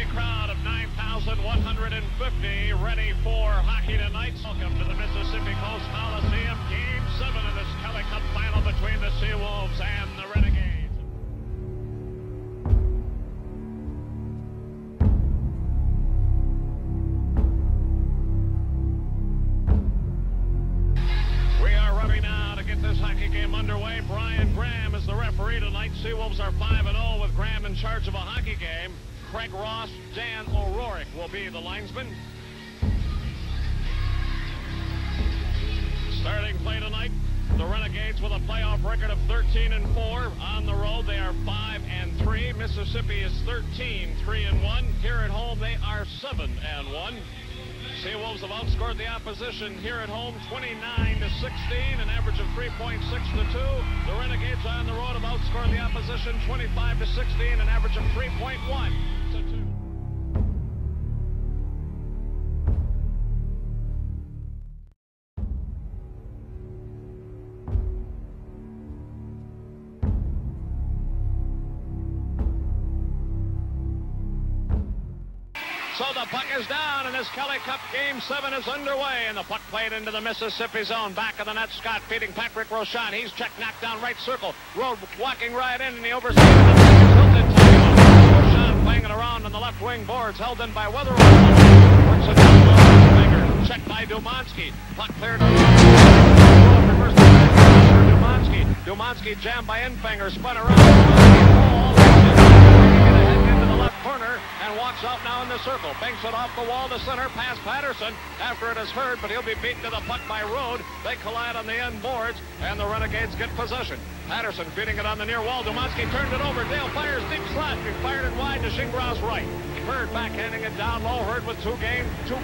happy crowd of 9,150 ready for hockey tonight. Welcome to the Mississippi Coast Coliseum. Game 7 of this Kelly Cup final between the Seawolves and the Renegades. We are ready now to get this hockey game underway. Brian Graham is the referee tonight. Seawolves are 5-0 with Graham in charge of a hockey game. Craig Ross, Dan O'Rourke will be the linesman. Starting play tonight, the Renegades with a playoff record of 13-4. On the road, they are 5-3. Mississippi is 13-3-1. Here at home, they are 7-1. Seawolves have outscored the opposition here at home 29-16, an average of 3.6-2. The Renegades on the road have outscored the opposition 25-16, an average of 3.1-2. So the puck is down, and this Kelly Cup Game 7 is underway, and the puck played into the Mississippi zone. Back of the net, Scott feeding Patrick Rochon. He's checked, knocked down right circle. Road walking right in, and he oversees the puck. Hilton Rochon playing it around on the left wing boards, held in by Weatherall. Works it down low, finger, checked by Dumansky. Puck cleared around. Reverse Dumansky. Dumansky jammed by Enfinger, spun around. Corner and walks out now in the circle. Banks it off the wall to center, past Patterson after it is heard, but he'll be beaten to the puck by Rode. They collide on the end boards, and the Renegades get possession. Patterson feeding it on the near wall. Dumansky turned it over. Dale fires deep slot. He fired it wide to Shingrow's right. Hurd backhanding it down low. Hurd with two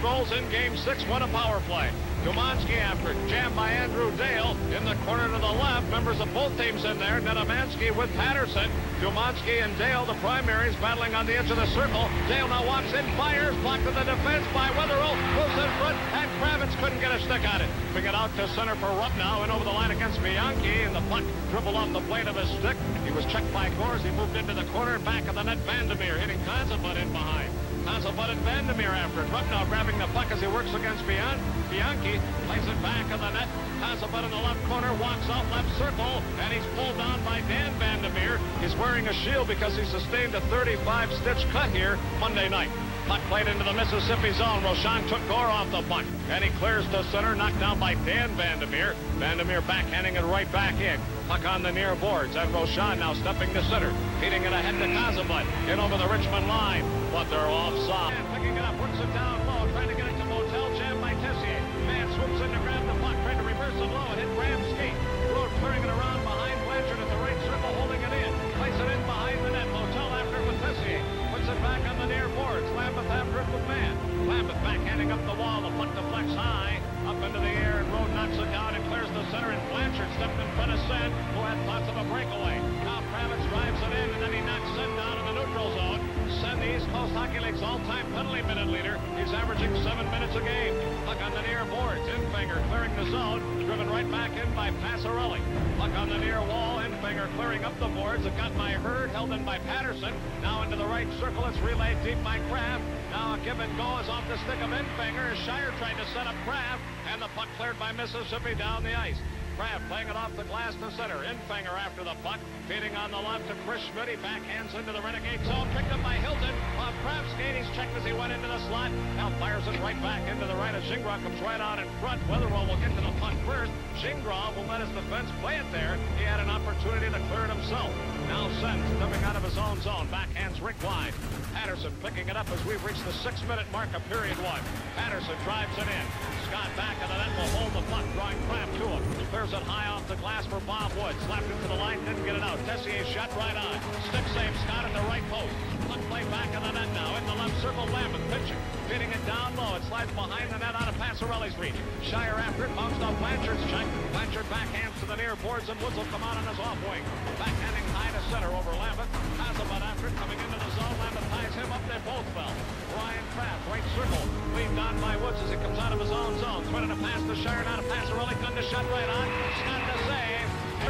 goals in Game 6. What a power play. Dumansky after it. Jammed by Andrew Dale in the corner to the left. Members of both teams in there. Nedomansky with Patterson. Dumansky and Dale, the primaries, battling on the edge of the circle. Dale now walks in, fires, blocked to the defense by Weatherall. Goes in front, and Kravitz couldn't get a stick on it. Bring it out to center for Rupp now, and over the line against Bianchi, and the puck dribbled off the blade of his stick. He was checked by Gores. He moved into the corner, back of the net, Vandermeer hitting Konzabut in behind. Konzabut and Vandermeer after it. Rupp now grabbing the puck as he works against Bianchi. Plays it back of the net. Konzabut in the left corner, walks out left circle, and he's pulled down by Dan Vandermeer. He's wearing a shield because he sustained a 35-stitch cut here Monday night. Puck played into the Mississippi zone. Rochon took Gore off the puck, and he clears to center, knocked down by Dan Vandermeer. Vandermeer backhanding it right back in. Puck on the near boards, and Rochon now stepping to center, feeding it ahead to Konzabut. In over the Richmond line, but they're offside. And picking it up, works it down low, trying to get it to Motel, jammed by Tessier. Man swoops in to grab the puck, trying to reverse it low, and hit Graham's skate. Road clearing it around behind Blanchard at the right circle, holding it in. Place it in behind the net. Motel after it with Tessier. Puts it back on the near boards. Lambeth after it with Mann. Lambeth backhanding up the wall. The puck deflects high, up into the air, and Road knocks it down and clears the center, and Blanchard stepped in front of Sen, who had thoughts of a breakaway. Now Kravitz drives it in, and then he knocks Sen down in the neutral zone. Sen, the East Coast Hockey League's all-time penalty minute leader. He's averaging 7 minutes a game. Puck on the near boards. Enfinger clearing the zone, driven right back in by Passarelli. Puck on the near wall. Enfinger clearing up the boards. It got by Hurd, held in by Patterson. Now into the right circle. It's relayed deep by Kraft. Now a give and go is off the stick of Enfinger as Shire tried to set up Kraft, and the puck cleared by Mississippi down the ice. Kraft playing it off the glass to center. Enfinger after the puck, feeding on the left to Chris Schmidt. He backhands into the Renegade zone, picked up by Hilton. Off Kraft's skate, he's checked as he went into the slot. Now fires it right back into the right as Shingraw comes right out in front. Weatherall will get to the puck first. Shingraw will let his defense play it there. He had an opportunity to clear it himself. Now Sen stepping out of his own zone. Backhands rink wide. Patterson picking it up as we've reached the 6-minute mark of period 1. Patterson drives it in. Scott back of the net will hold the puck, drawing Kraft to him. Clears it high off the glass for Bob Wood. Slapped into the line, didn't get it out. Tessier shot right on. Stick save Scott at the right post. Puck play back of the net now. In the left circle, Lambeth pitching. Feeding it down low. It slides behind the net out of Passarelli's reach. Shire after it, bounced off Blanchard's check. Blanchard backhands to the near boards, and Woods will come out on his off wing. Backhanding high to center over Lambeth. Konzabut after it, coming into the zone. Lambeth ties him up. They both fell. Ryan Kraft, right circle. Leaned on by Woods as he comes out of his own zone. Threaded a pass to Shire, now to Passarelli. Gun to shot right on. Scott to save.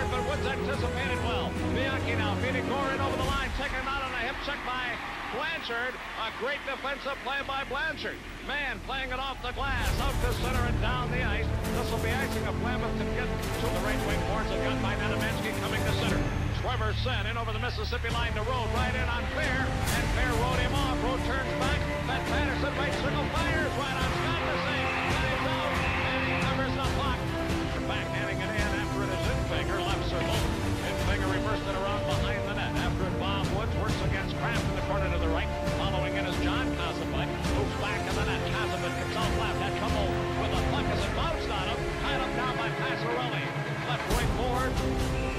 But Woods anticipated well. Bianchi Bianchi now feeding Gore in over the line. Taken out on a hip check by Blanchard. A great defensive play by Blanchard. Man playing it off the glass, out to center and down the ice. This will be icing if Lambeth can get to the right wing boards. And got by Nedomansky coming to center. Trevor Senn in over the Mississippi line to Rode. Right in on Fair. And Fair rode him off. Rode turns back. Pat Patterson right circle fires. Right on Scott to save. Got him down. And he covers the puck. Back handing it in after it is Infinger. Left circle. Infinger reversed it around behind the net. After it, Bob Woods works against Kraft in the corner to the right. Following in is John Kazabut. Moves back in the net. Kazabut comes out left. Had trouble with the puck as it bounced on him. Tied up now by Passarelli. Left wing forward.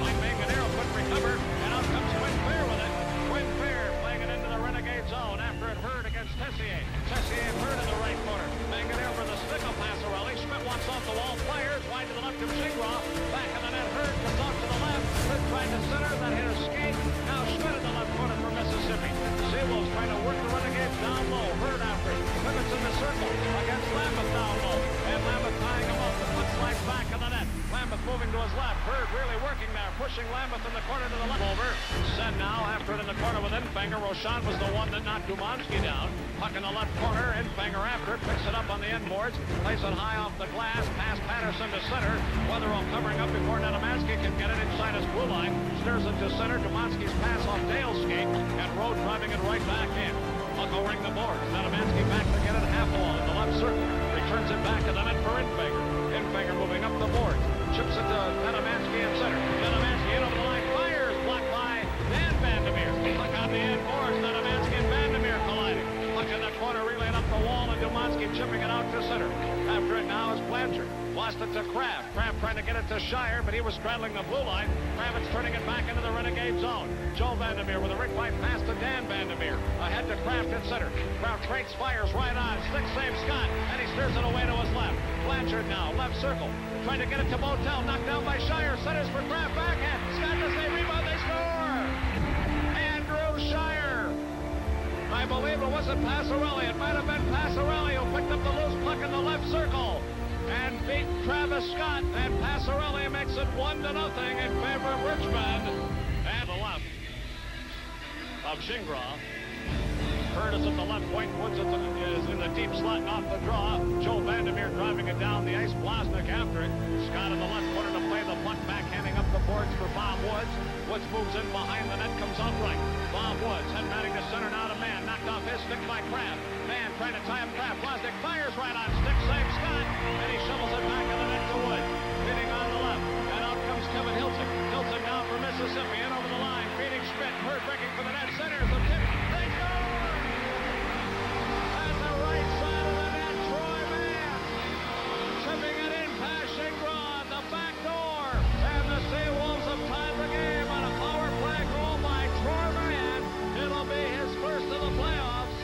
Mike Manganero couldn't recover. And out comes Quinn Fair with it. Quinn Fair playing it into the Renegade zone after it hurt against Tessier. Tessier hurt in the right corner. Manganero for the stick of Passarelli. Schmidt walks off the wall. Fires wide to the left of Shingraw. Back in the net. Hurt comes off to the left. Schmidt trying to center. That hit a skate. Now Schmidt in the left corner for Mississippi. Seawolves trying to work the Renegades down low. Hurt after it. Pivots in the circle against Lambeth down low. And Lambeth tying him up. The puck slides back in the net. Lambeth moving to his left. Hurd really working there. Pushing Lambeth in the corner to the left. Over. Senn now after it in the corner with Infinger. Rochon was the one that knocked Dumansky down. Puck in the left corner. Infinger after it. Picks it up on the end boards. Plays it high off the glass. Pass Patterson to center. Weatherall covering up before Nedomansky can get it inside his blue line. Stirs it to center. Dumansky's pass off Dale's skate. And Rode driving it right back in. Puck over the boards. Nedomansky back to get it half wall in the left circle. Returns it back to the net for Infinger. Infinger moving up the boards. Chips it to Nedomansky in center. Nedomansky in over the line. Fires. Blocked by Dan Vandermeer. Puck on the end boards. Nedomansky and Vandermeer colliding. Puck in the corner. Relaying up the wall. And Dumansky chipping it out to center. After it now is Blanchard. Lost it to Kraft. Kraft trying to get it to Shire, but he was straddling the blue line. Kravitz turning it back into the Renegade zone. Joe Vandermeer with a rig fight pass to Dan Vandermeer. Ahead to Kraft at center. Kraft breaks, fires right on. Stick save Scott, and he steers it away to his left. Blanchard now, left circle. Trying to get it to Motel. Knocked down by Shire. Centers for Kraft. Backhand. Scott does a rebound. They score! Andrew Shire. I believe it wasn't Passarelli. It might have been Passarelli who picked up the loose puck in the left circle and beat Travis Scott, and Passarelli makes it 1-0 in favor of Richmond. And the left of Shingraw. Curtis at the left point. Woods is in the deep slot off the draw. Joe Vandermeer driving it down the ice. Blaznik after it. Scott in the left corner to play the puck back, handing up the boards for Bob Woods. Woods moves in behind the net, comes out right. Bob Woods headbatting to center now to Mann. Knocked off his stick by Kraft. Mann trying to tie him Kraft. Blaznik fires right on stick, saves Scott, and he shovels it back in the net to Woods. Hitting on the left, and out comes Kevin Hilton. Hilton now for Mississippi, in over the line, feeding Schmidt. Hurd breaking for the net, centers the tip. They score! At the right side of the net, Troy Mann chipping it in past Shingraw, the back door, and the Seawolves have tied the game on a power play goal by Troy Mann. It'll be his first of the playoffs.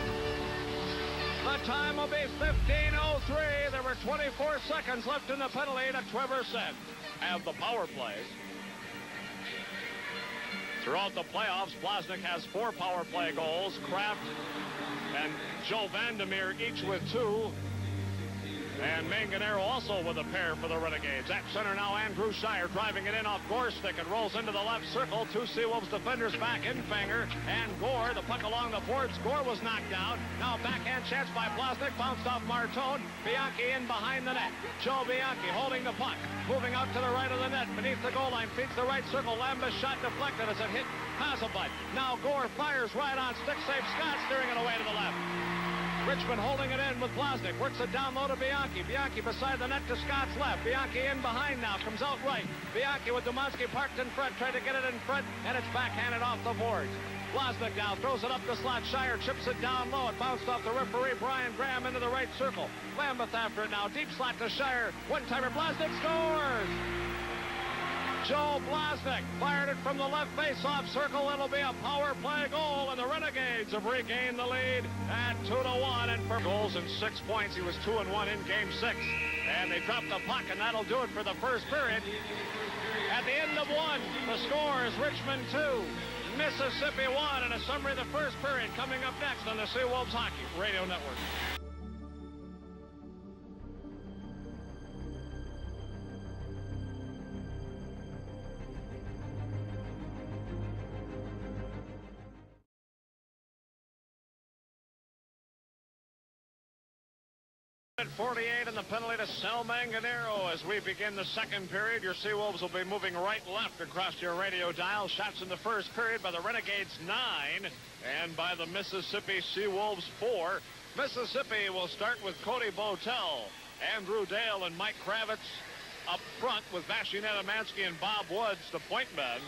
The time will be 15:03. There were 24 seconds left in the penalty to Trevor Senn. Have the power plays. Throughout the playoffs, Blaznik has 4 power play goals. Kraft and Joe Vandermeer each with 2. And Manganero also with a pair for the Renegades. At center now, Andrew Shire driving it in off Gore's stick and rolls into the left circle. 2 Seawolves defenders back, Infinger and Gore. The puck along the boards. Gore was knocked down. Now backhand chance by Blaznik. Bounced off Martone. Bianchi in behind the net. Joe Bianchi holding the puck. Moving out to the right of the net. Beneath the goal line. Feeds the right circle. Lambeth shot deflected as it hit Kazabut. Now Gore fires right on stick. Save Scott, steering it away to the left. Richmond holding it in with Blaznik. Works it down low to Bianchi. Bianchi beside the net to Scott's left. Bianchi in behind now. Comes out right. Bianchi with Dumansky parked in front. Tried to get it in front, and it's backhanded off the boards. Blaznik now throws it up the slot. Shire chips it down low. It bounced off the referee, Brian Graham, into the right circle. Lambeth after it now. Deep slot to Shire. One-timer. Blaznik scores! Joe Blaznik fired it from the left face-off circle. It'll be a power play goal, and the Renegades have regained the lead at 2-1. And for goals and 6 points, he was 2-1 in Game 6. And they dropped the puck, and that'll do it for the first period. At the end of 1, the score is Richmond 2, Mississippi 1, and a summary of the first period coming up next on the Seawolves Hockey Radio Network. At 48 and the penalty to Sal Manganero as we begin the second period. Your Seawolves will be moving right-left across your radio dial. Shots in the first period by the Renegades 9 and by the Mississippi Seawolves 4. Mississippi will start with Cody Botel, Andrew Dale, and Mike Kravitz up front with Vashi Netamansky and Bob Woods, the point men.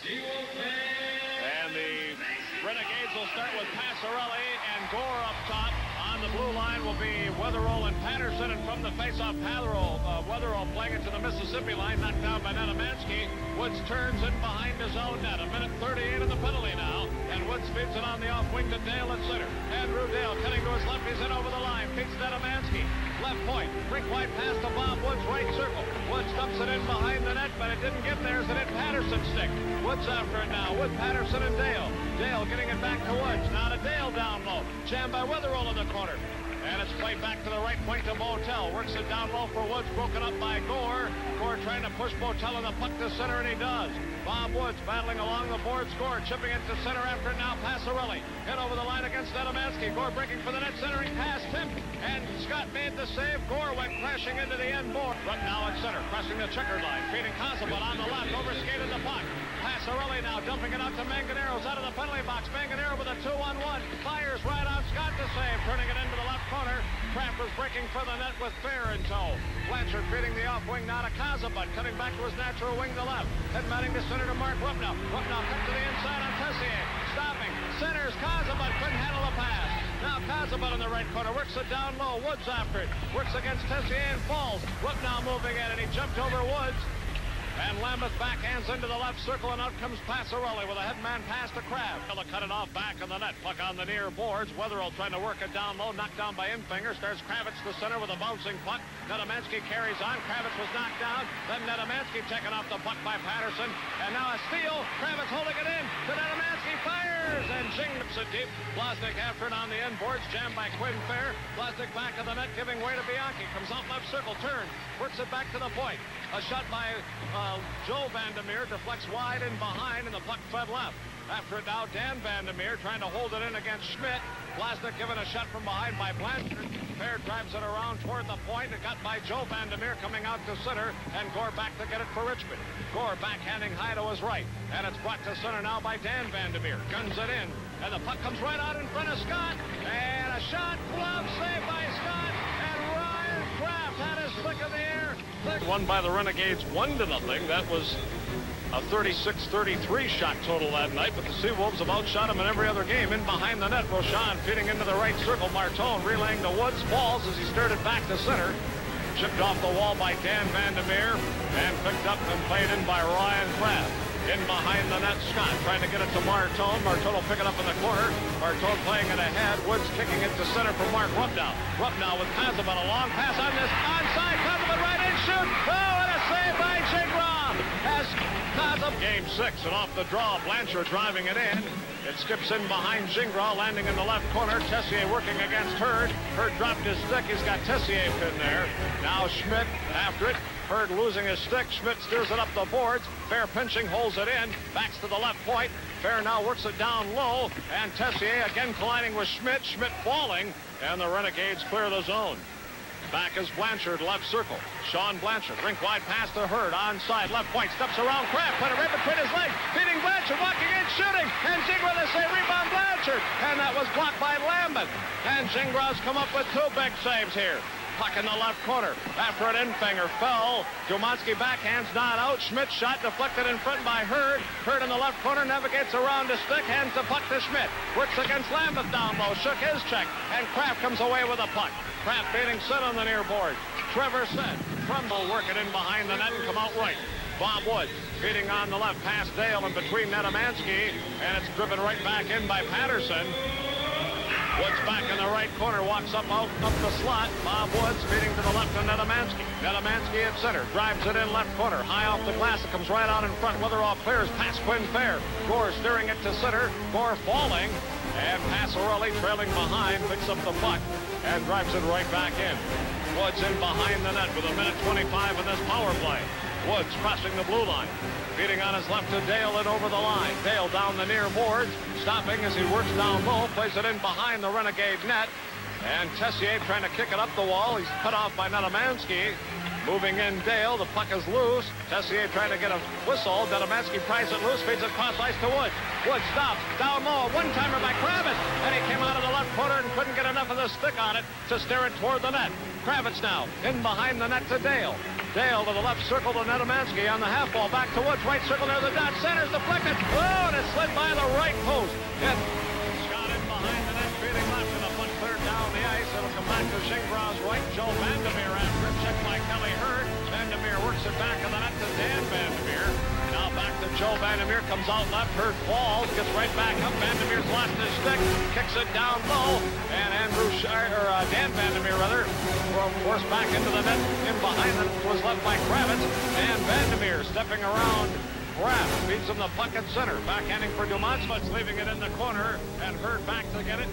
And the Renegades will start with Passarelli and Gore up top. On the blue line will be Weatherall and Patterson, and from the face-off, Weatherall playing it to the Mississippi line, knocked down by Netamansky. Woods turns in behind his own net. 1:38 in the penalty now, and Woods feeds it on the off wing to Dale at center. Andrew Dale cutting to his left, he's in over the line, feeds Netamansky. Left point, rink wide pass to Bob Woods, right circle. Woods dumps it in behind the net, but it didn't get there as it hit Patterson's stick. Woods after it now with Patterson and Dale. Dale getting it back to Woods. Now to Dale down low. Jammed by Weatherall in the corner. And it's played back to the right point to Botel. Works it down low for Woods, broken up by Gore. Gore trying to push Botel in the puck to center, and he does. Bob Woods battling along the boards. Gore chipping it to center after it now. Passarelli hit over the line against Netamansky. Gore breaking for the net, centering pass tipped, and Scott made the save. Gore went crashing into the end board. Rupp now at center, crossing the checkered line, feeding Kazabot on the left, overskated the puck. Passarelli now dumping it out to Manganero's out of the penalty box. Manganero with a 2-on-1, fires right on Scott to save, turning it into the left corner. Kraft was breaking for the net with Fair in tow. Blanchard feeding the off wing now to Kazabot, cutting back to his natural wing to left. Headmatting to center to Mark Rupnow. Rupnow cut to the inside on Tessier. Stopping. Centers Kazabot, couldn't handle the pass. Now Kazabot in the right corner. Works it down low. Woods after it. Works against Tessier and falls. Rupnow moving in, and he jumped over Woods. And Lambeth backhands into the left circle, and out comes Passarelli with a headman pass to Kraft. He'll cut it off back in the net. Puck on the near boards. Weatherall trying to work it down low. Knocked down by Infinger. Starts Kravitz to center with a bouncing puck. Netamansky carries on. Kravitz was knocked down. Then Netamansky taken off the puck by Patterson. And now a steal. Kravitz holding it in. To Netamansky fires and jinks it deep. Blaznik after it on the end boards. Jammed by Quinn Fair. Blaznik back of the net, giving way to Bianchi. Comes out left circle. Turn. Works it back to the point. A shot by Joe Vandermeer deflects wide and behind, and the puck fed left. After it now, Dan Vandermeer trying to hold it in against Schmidt. Blasnik given a shot from behind by Blanchard. Fair drives it around toward the point. It got by Joe Vandermeer coming out to center, and Gore back to get it for Richmond. Gore backhanding high to his right, and it's brought to center now by Dan Vandermeer. Guns it in, and the puck comes right out in front of Scott, and a shot, glove save by Scott, and Ryan Kraft had his stick in the air. Won by the Renegades 1-0. That was a 36-33 shot total that night, but the Seawolves have outshot him in every other game. In behind the net, Rochon feeding into the right circle. Martone relaying to Woods, falls as he stirred it back to center. Chipped off the wall by Dan Vandermeer and picked up and played in by Ryan Kraft. In behind the net, Scott trying to get it to Martone. Martone will pick it up in the corner. Martone playing it ahead. Woods kicking it to center for Mark Rupnow. Rupnow with Kazabot, a long pass on this onside. Kazabot right in, shoot. Oh, and a save by Jingram. As Kazabot. Game 6, and off the draw, Blanchard driving it in. It skips in behind Gingras, landing in the left corner. Tessier working against Hurd. Hurd dropped his stick. He's got Tessier pinned there. Now Schmidt after it. Hurd losing his stick. Schmidt steers it up the boards. Fair pinching, holds it in. Backs to the left point. Fair now works it down low. And Tessier again colliding with Schmidt. Schmidt falling. And the Renegades clear the zone. Back is Blanchard, left circle. Sean Blanchard, rink wide pass to Hurd, onside, left point, steps around Kraft, put it right between his legs, feeding Blanchard, walking in, shooting, and Gingras to say rebound Blanchard, and that was blocked by Lambeth. And Gingras come up with 2 big saves here. Puck in the left corner. After an Infinger fell. Jumanski backhands not out. Schmidt shot deflected in front by Hurd. Hurd in the left corner navigates around the stick. Hands the puck to Schmidt. Works against Lambeth down low. Shook his check. And Kraft comes away with a puck. Kraft beating Sid on the near board. Trevor Sid. Trumbull working in behind the net and come out right. Bob Woods feeding on the left past Dale in between Netamansky. And it's driven right back in by Patterson. Woods back in the right corner, walks up the slot. Bob Woods feeding to the left to Netamansky. Netamansky at center, drives it in left corner. High off the glass, it comes right out in front. Weatherall clears, past Quinn Fair. Gore steering it to center. Gore falling, and Passarelli trailing behind, picks up the puck and drives it right back in. Woods in behind the net with 1:25 in this power play. Woods crossing the blue line. Feeding on his left to Dale and over the line. Dale down the near boards. Stopping as he works down low. Plays it in behind the Renegade net. And Tessier trying to kick it up the wall. He's cut off by Nedomansky. Moving in Dale. The puck is loose. Tessier trying to get a whistle. Nedomansky pries it loose. Feeds it cross ice to Woods. Woods stops. Down low. One-timer by Kravitz. And he came out of the left corner and couldn't get enough of the stick on it to steer it toward the net. Kravitz now in behind the net to Dale. Dale to the left circle to Nedomansky on the half ball. Back to Woods. Right circle near the dot. Center's deflected. Oh, and it slid by the right post. It shot in behind the net. Feeding left and the puck cleared down the ice. It'll come back to Shingbrau's right. Joe Vandermeer after it. Checked by Kelly Hurd. Vandermeer works it back in the net to Dan Vandermeer. Now back to Joe Vandermeer. Comes out left. Hurd falls. Gets right back up. Vandermeer's lost his stick. Kicks it down low. And Dan Vandermeer forced back into the net. In behind it was left by Kravitz. Dan Vandermeer stepping around. Graff beats him the puck at center. Backhanding for Dumansky, leaving it in the corner. And Hurd back to get it.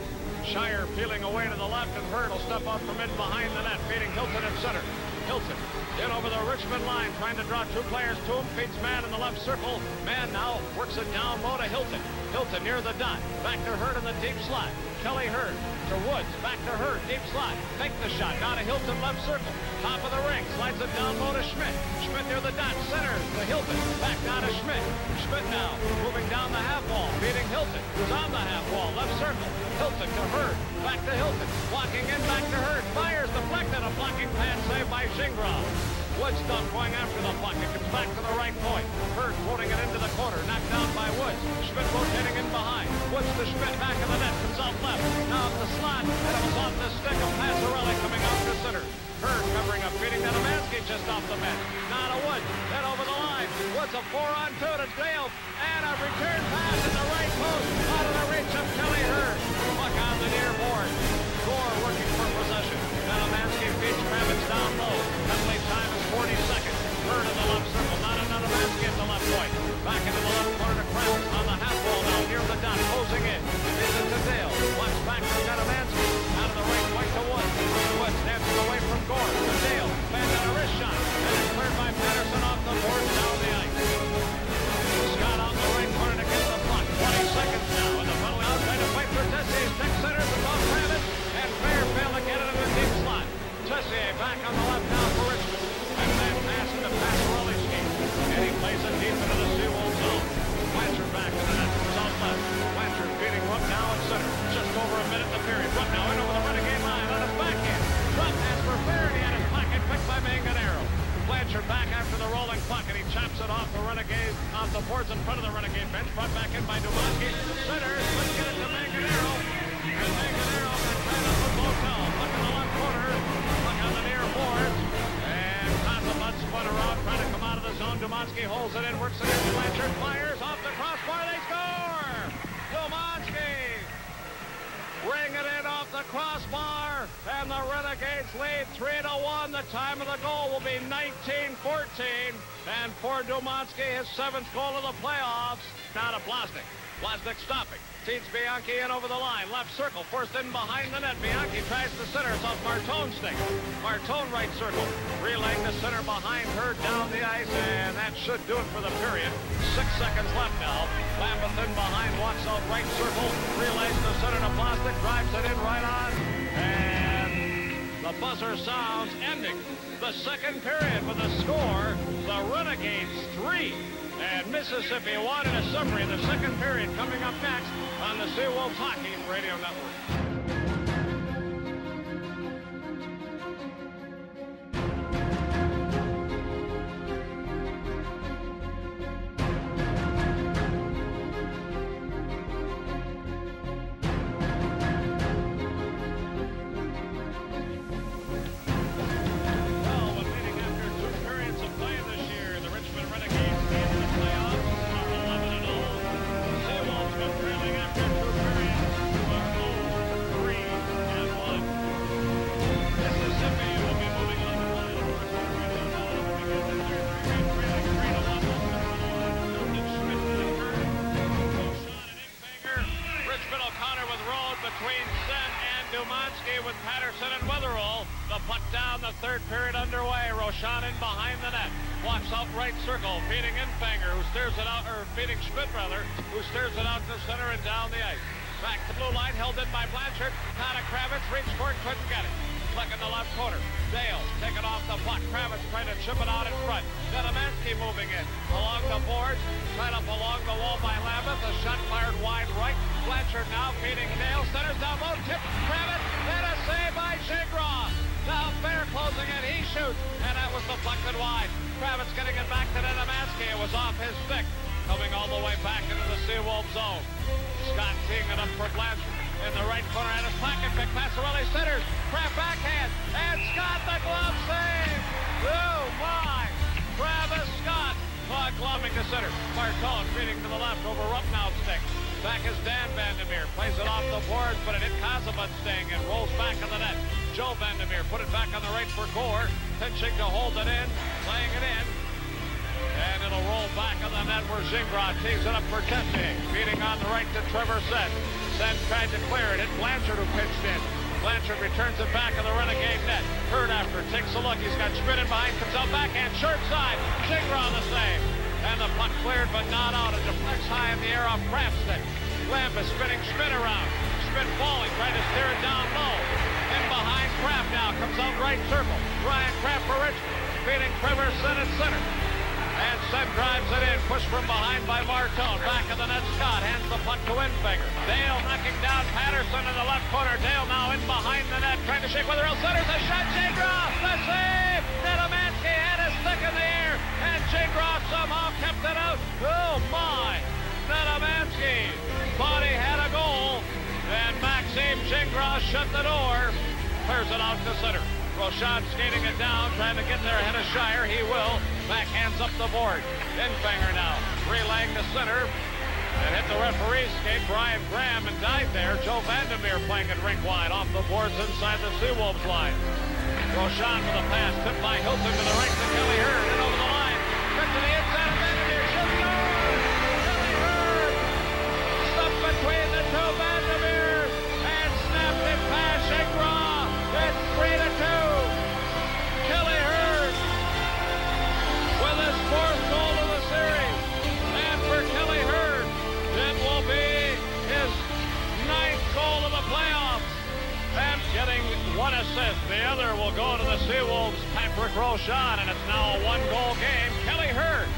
Shire peeling away to the left, and Hurd will step up from in behind the net, feeding Hilton at center. Hilton in over the Richmond line, trying to draw two players to him. Feeds Mann in the left circle. Mann now works it down low to Hilton. Hilton near the dot. Back to Hurd in the deep slot. Kelly Hurd to Woods. Back to Hurd. Deep slot. Take the shot. Now to Hilton left circle. Top of the ring. Slides it down low to Schmidt. Schmidt near the dot. Centers to Hilton. Back down to Schmidt. Schmidt now moving down the half wall. Beating Hilton, who's on the half wall. Left circle. Hilton to Hurd. Back to Hilton. Walking in. Back to Hurd. Fires deflected. A blocking pad saved by Shingrau. Woods done going after the puck. It comes back to the right point. Hurd floating it into the corner. Knocked down by Woods. Schmidt rotating in behind. Woods to Schmidt. Back in the net. Comes out left. Now up the slot. And it was off the stick of Mazzarelli coming out to center. Hurd covering up. Feeding Nedomansky just off the bench. Now to Woods. Then over the line. Woods a 4-on-2 to Dale. And a return pass in the right post. Out of the reach of Kelly Hurd. Puck on the near board. Gore working for possession. Nedomansky feeds Kravitz down low. Penalty time is 40 seconds. Hurd in the left circle. Not another Nedomansky at the left point. Back into the left corner to Kravitz on the half wall now near the dot. Closing in. Is it to Dale. Watch back from Nedomansky. Out of the right point to Woods. Woods dancing away from Gore to Dale. Back on a wrist shot. And it's cleared by Patterson off the board down the ice. Scott out in the right corner to get the puck. 20 seconds now. And the penalty out trying to fight for Tessier. Stick centers above Kravitz. And Fairfield to get it in the deep slot. Tessier back on the left now for Richmond. And then pass into Mazzarelli's skate. And he plays it deep into the Seawolf zone. Blanchard back to the net from south left. Blanchard feeding Rupp now at center. Just over a minute in the period. Rupp now in over the Renegade line on his backhand. Rupp has for Faraday in his pocket. Picked by Manganero. Blanchard back after the rolling puck, and he chops it off the Renegade, off the boards in front of the Renegade bench. Brought back in by Dumansky. Center, let's get it to Manganero. And Manganero got tied up with Lotel. Puck in the left corner. Puck on the near boards. And Kozabut spun around, trying to come out of the zone. Dumansky holds it in, works it in. Blanchard fires off the crossbar. They score! Dumansky! Bring it in off the crossbar, and the Renegades lead 3-1. The time of the goal will be 19-14. And for Dumansky, his 7th goal of the playoffs. Now to Blasnik. Blasnik stopping. Feeds Bianchi in over the line. Left circle, forced in behind the net. Bianchi tries to center. It's off Martone's stick. Martone right circle. Relaying the center behind her down the ice, and that should do it for the period. 6 seconds left now. Lambeth in behind, walks out right circle. Relays the center to Blasnik. Drives it in right on. And the buzzer sounds, ending the second period with a score. The Renegades 3. And Mississippi 1 in a summary of the second period coming up next on the Seawolves Hockey Radio Network. Between Sen and Dumansky with Patterson and Wetherall. The puck down, the third period underway. Roshan in behind the net. Walks out right circle, feeding Infanger, who steers it out, or feeding Schmidt rather, who steers it out to center and down the ice. Back to blue line, held in by Blanchard. Now to Kravitz, reached for it, couldn't get it. Flick in the left corner. Dale taking off the puck. Kravitz trying to chip it out in front. Nedomansky moving in. Along the boards. Right up along the wall by Lambeth. A shot fired wide right. Blanchard now feeding Dale. Centers down low. Tip. Kravitz. And a save by Gingras. Now Fair closing in. He shoots. And that was deflected wide. Kravitz getting it back to Nedomansky. It was off his stick. Coming all the way back into the Seawolves zone. Scott teeing it up for Blanchard. In the right corner and his pocket pick. Passarelli centers. Kraft backhand. And Scott the glove save. Oh my. Travis Scott. Gloving to center. Martone feeding to the left over Rupnow's stick. Back is Dan Vandermeer. Plays it off the boards, but it hit Kazabut staying and rolls back in the net. Joe Vandermeer put it back on the right for Gore. Pinching to hold it in. Playing it in. And it'll roll back on the net where Gingras tees it up for Tessier. Feeding on the right to Trevor Sen. Sen tried to clear it. Hit Blanchard who pitched in. Blanchard returns it back in the Renegade net. Hurd after takes a look. He's got Schmidt in behind. Comes out backhand. Short side. Gingras the save. And the puck cleared but not out. It deflects high in the air off Kraft's stick. Lambeth spinning Schmidt around. Schmidt falling. Trying to steer it down low. In behind Kraft now. Comes out right circle. Ryan Kraft for Richmond. Feeding Trevor Sen at center. And Sen drives it in, pushed from behind by Martone. Back of the net, Scott hands the puck to Infinger. Dale knocking down Patterson in the left corner. Dale now in behind the net, trying to shake Wetherell. Centers a shot, Gingras, the save! Nedomansky had his stick in the air, and Gingras somehow kept it out. Oh my! Nedomansky thought he had a goal, and Maxime Gingras shut the door. Clears it out to center. Rochon skating it down, trying to get there ahead of Shire. He will. Backhands up the board. Infinger now relaying to center. And hit the referee's skate. Brian Graham and died there. Joe Vandermeer playing it rink wide off the boards inside the Seawolves line. Rochon with a pass. Tipped by Hilton to the right to Kelly Hurd. In over the line. Quick to the inside of Vandermeer. Shoots over. Kelly Hurd. Stuck between the two Vandermeers. And snapped it past Gingras. It's 3-2. Kelly Hurd with his fourth goal of the series. And for Kelly Hurd, it will be his 9th goal of the playoffs. And getting one assist. The other will go to the Seawolves, Patrick Rochon, and it's now a one-goal game. Kelly Hurd.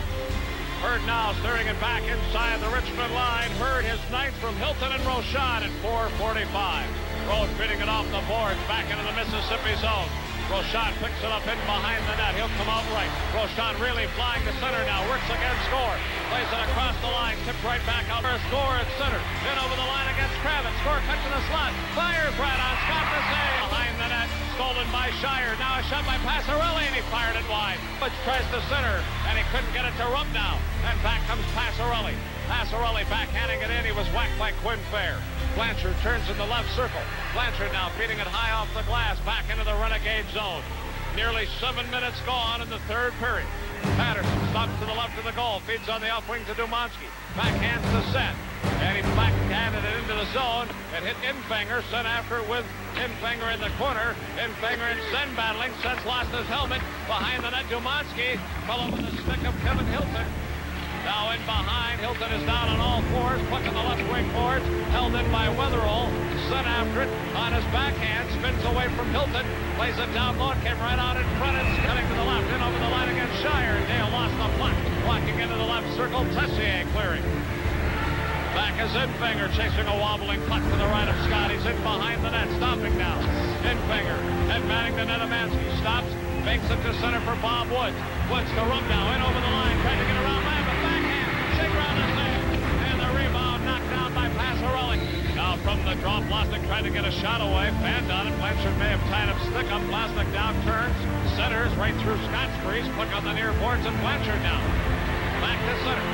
Hurd now steering it back inside the Richmond line. Hurd his 9th from Hilton and Rochon at 4:45. Road fitting it off the boards back into the Mississippi zone. Rochon picks it up in behind the net. He'll come out right. Rochon really flying to center now. Works against Score. Plays it across the line. Tipped right back out for Score at center. In over the line against Kravitz. Score cuts in the slot. Fires right on Scott the save. Behind the net. Stolen by Shire. Now a shot by Passarelli, and he fired it wide. Butch tries to center, and he couldn't get it to Rupnow. And back comes Passarelli. Passarelli backhanding it in. He was whacked by Quinn Fair. Blanchard turns in the left circle. Blanchard now feeding it high off the glass back into the Renegade zone. Nearly 7 minutes gone in the third period. Patterson stops to the left of the goal. Feeds on the off wing to Dumansky. Backhands to Sen. And he backhanded it into the zone and hit Infinger. Sen after it with Infinger in the corner. Infinger and Sen battling. Sen's lost his helmet. Behind the net, Dumansky. Fell over the stick of Kevin Hilton. Now in behind, Hilton is down on all fours, plucking the left wing boards, held in by Wetherell. Sen after it on his backhand, spins away from Hilton, plays it down low, came right out in front, and cutting to the left, in over the line against Shire. Dale lost the puck, walking into the left circle, Tessier clearing. Back is Infinger, chasing a wobbling puck to the right of Scott. He's in behind the net, stopping now. Infinger, head manning to Nedomansky, stops, makes it to center for Bob Woods. Woods to Rupnow, in over the line, trying to get around Lambeth, backhand, Gingras the save, and the rebound knocked down by Passarelli. Now from the drop, Blasnik trying to get a shot away, fanned on it. Blanchard may have tied him stick up. Blasnik down turns, centers right through Scott's crease, puck on the near boards, and Blanchard down. Back to center.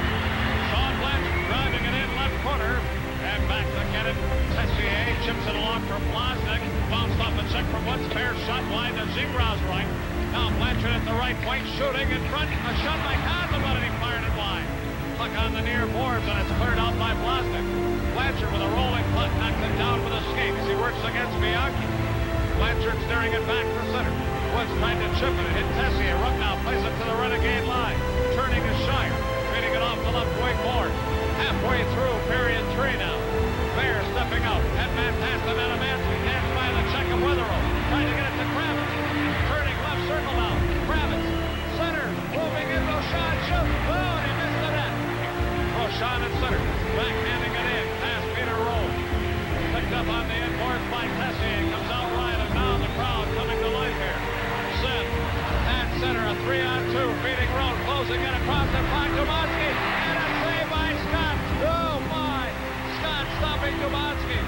Sean Blanchard driving it in left corner, and back to get it. Tessier chips it along for Blasnik, bounced off a check from Woods, fair shot wide to Gingras right. Now Blanchard at the right point, shooting in front. A shot by Kazabut, and he fired it wide. Puck on the near boards, and it's cleared out by Blasnik. Blanchard with a rolling puck, knocks it down with a skate as he works against Bianchi. Blanchard steering it back to center. Woods trying to chip it. It hit Tessier. Rupnow plays it to the Renegade line. Turning to Shire. Feeding it off the left wing board. Halfway through period 3 now. Fair stepping Roshan shoots. Oh, and he missed the net. Roshan at center. Backhanding it in. Past Peter Rowe. Picked up on the inboards by Tessier. Comes out right, and now the crowd coming to life here. Sen at center. A 3-on-2. Feeding Rowe. Closing it across and by Dumansky. And a save by Scott. Oh, my. Scott stopping Dumansky.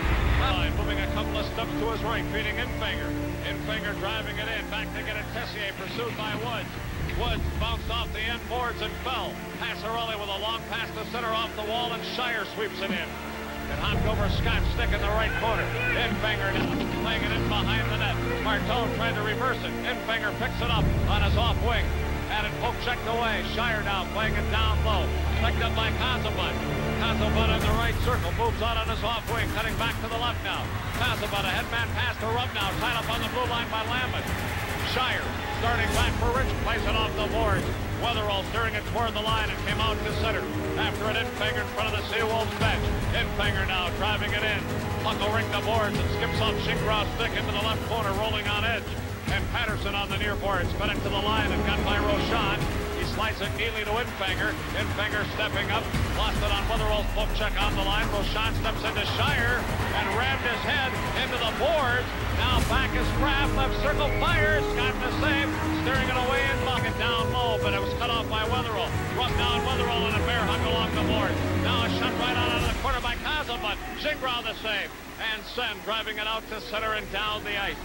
Moving a couple of steps to his right, feeding Infinger. Infinger driving it in, back to get it. Tessier pursued by Woods. Woods bounced off the end boards and fell. Passarelli with a long pass to center off the wall, and Shire sweeps it in. And hopped over Scott, stick in the right corner. Infinger now playing it in behind the net. Martone tried to reverse it. Infinger picks it up on his off wing. Had it poke checked away. Shire now playing it down low. Picked up by Kazabut. Kazabut in the right circle. Moves out on his off wing. Cutting back to the left now. Kazabut, a headman pass to Rubnow. Tied up on the blue line by Lambert. Shire starting back for Rich. Plays it off the boards. Weatherall steering it toward the line and came out to center. After it, Infinger in front of the Seawolves bench. Infinger now driving it in. Puck will ring the boards and skips off Shingraw's stick into the left corner, rolling on edge. And Patterson on the near boards, fed it to the line and got by Roshan. He slides it neatly to Infinger. Infinger stepping up, lost it on Weatherall's poke check on the line. Roshan steps into Shire and rammed his head into the boards. Now back is Kraft, left circle, fires, got the save, steering it away and knocking it down low, but it was cut off by Weatherall. Rubbed down Weatherall and a bear hug along the board. Now a shot right out of the corner by Kazabut. Shingraw the save, and Sen driving it out to center and down the ice.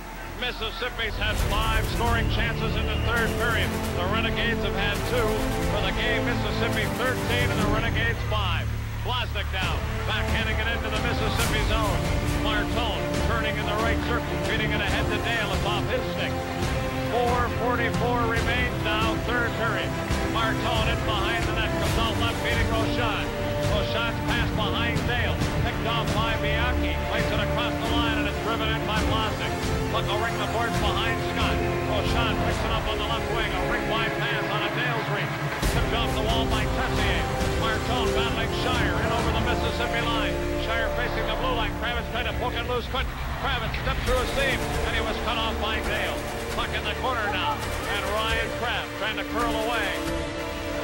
Mississippi's had 5 scoring chances in the third period. The Renegades have had 2 for the game. Mississippi 13 and the Renegades 5. Blaznik now, backhanding it into the Mississippi zone. Martone turning in the right circle, feeding it ahead to Dale. It's off his stick. 4:44 remains now, third period. Martone in behind the net, comes out left, feeding Roshan. Roshan's pass behind Dale, picked off by Bianchi. Plays it across the line and it's driven in by Blaznik. Puck will ring the boards behind Scott. Roshan picks it up on the left wing, a ring wide pass on a Dale's reach. Tipped off the wall by Tessier. Martone battling Shire in over the Mississippi line. Shire facing the blue line. Kravitz tried to poke it loose, couldn't. Kravitz stepped through a seam, and he was cut off by Dale. Puck in the corner now, and Ryan Kraft trying to curl away.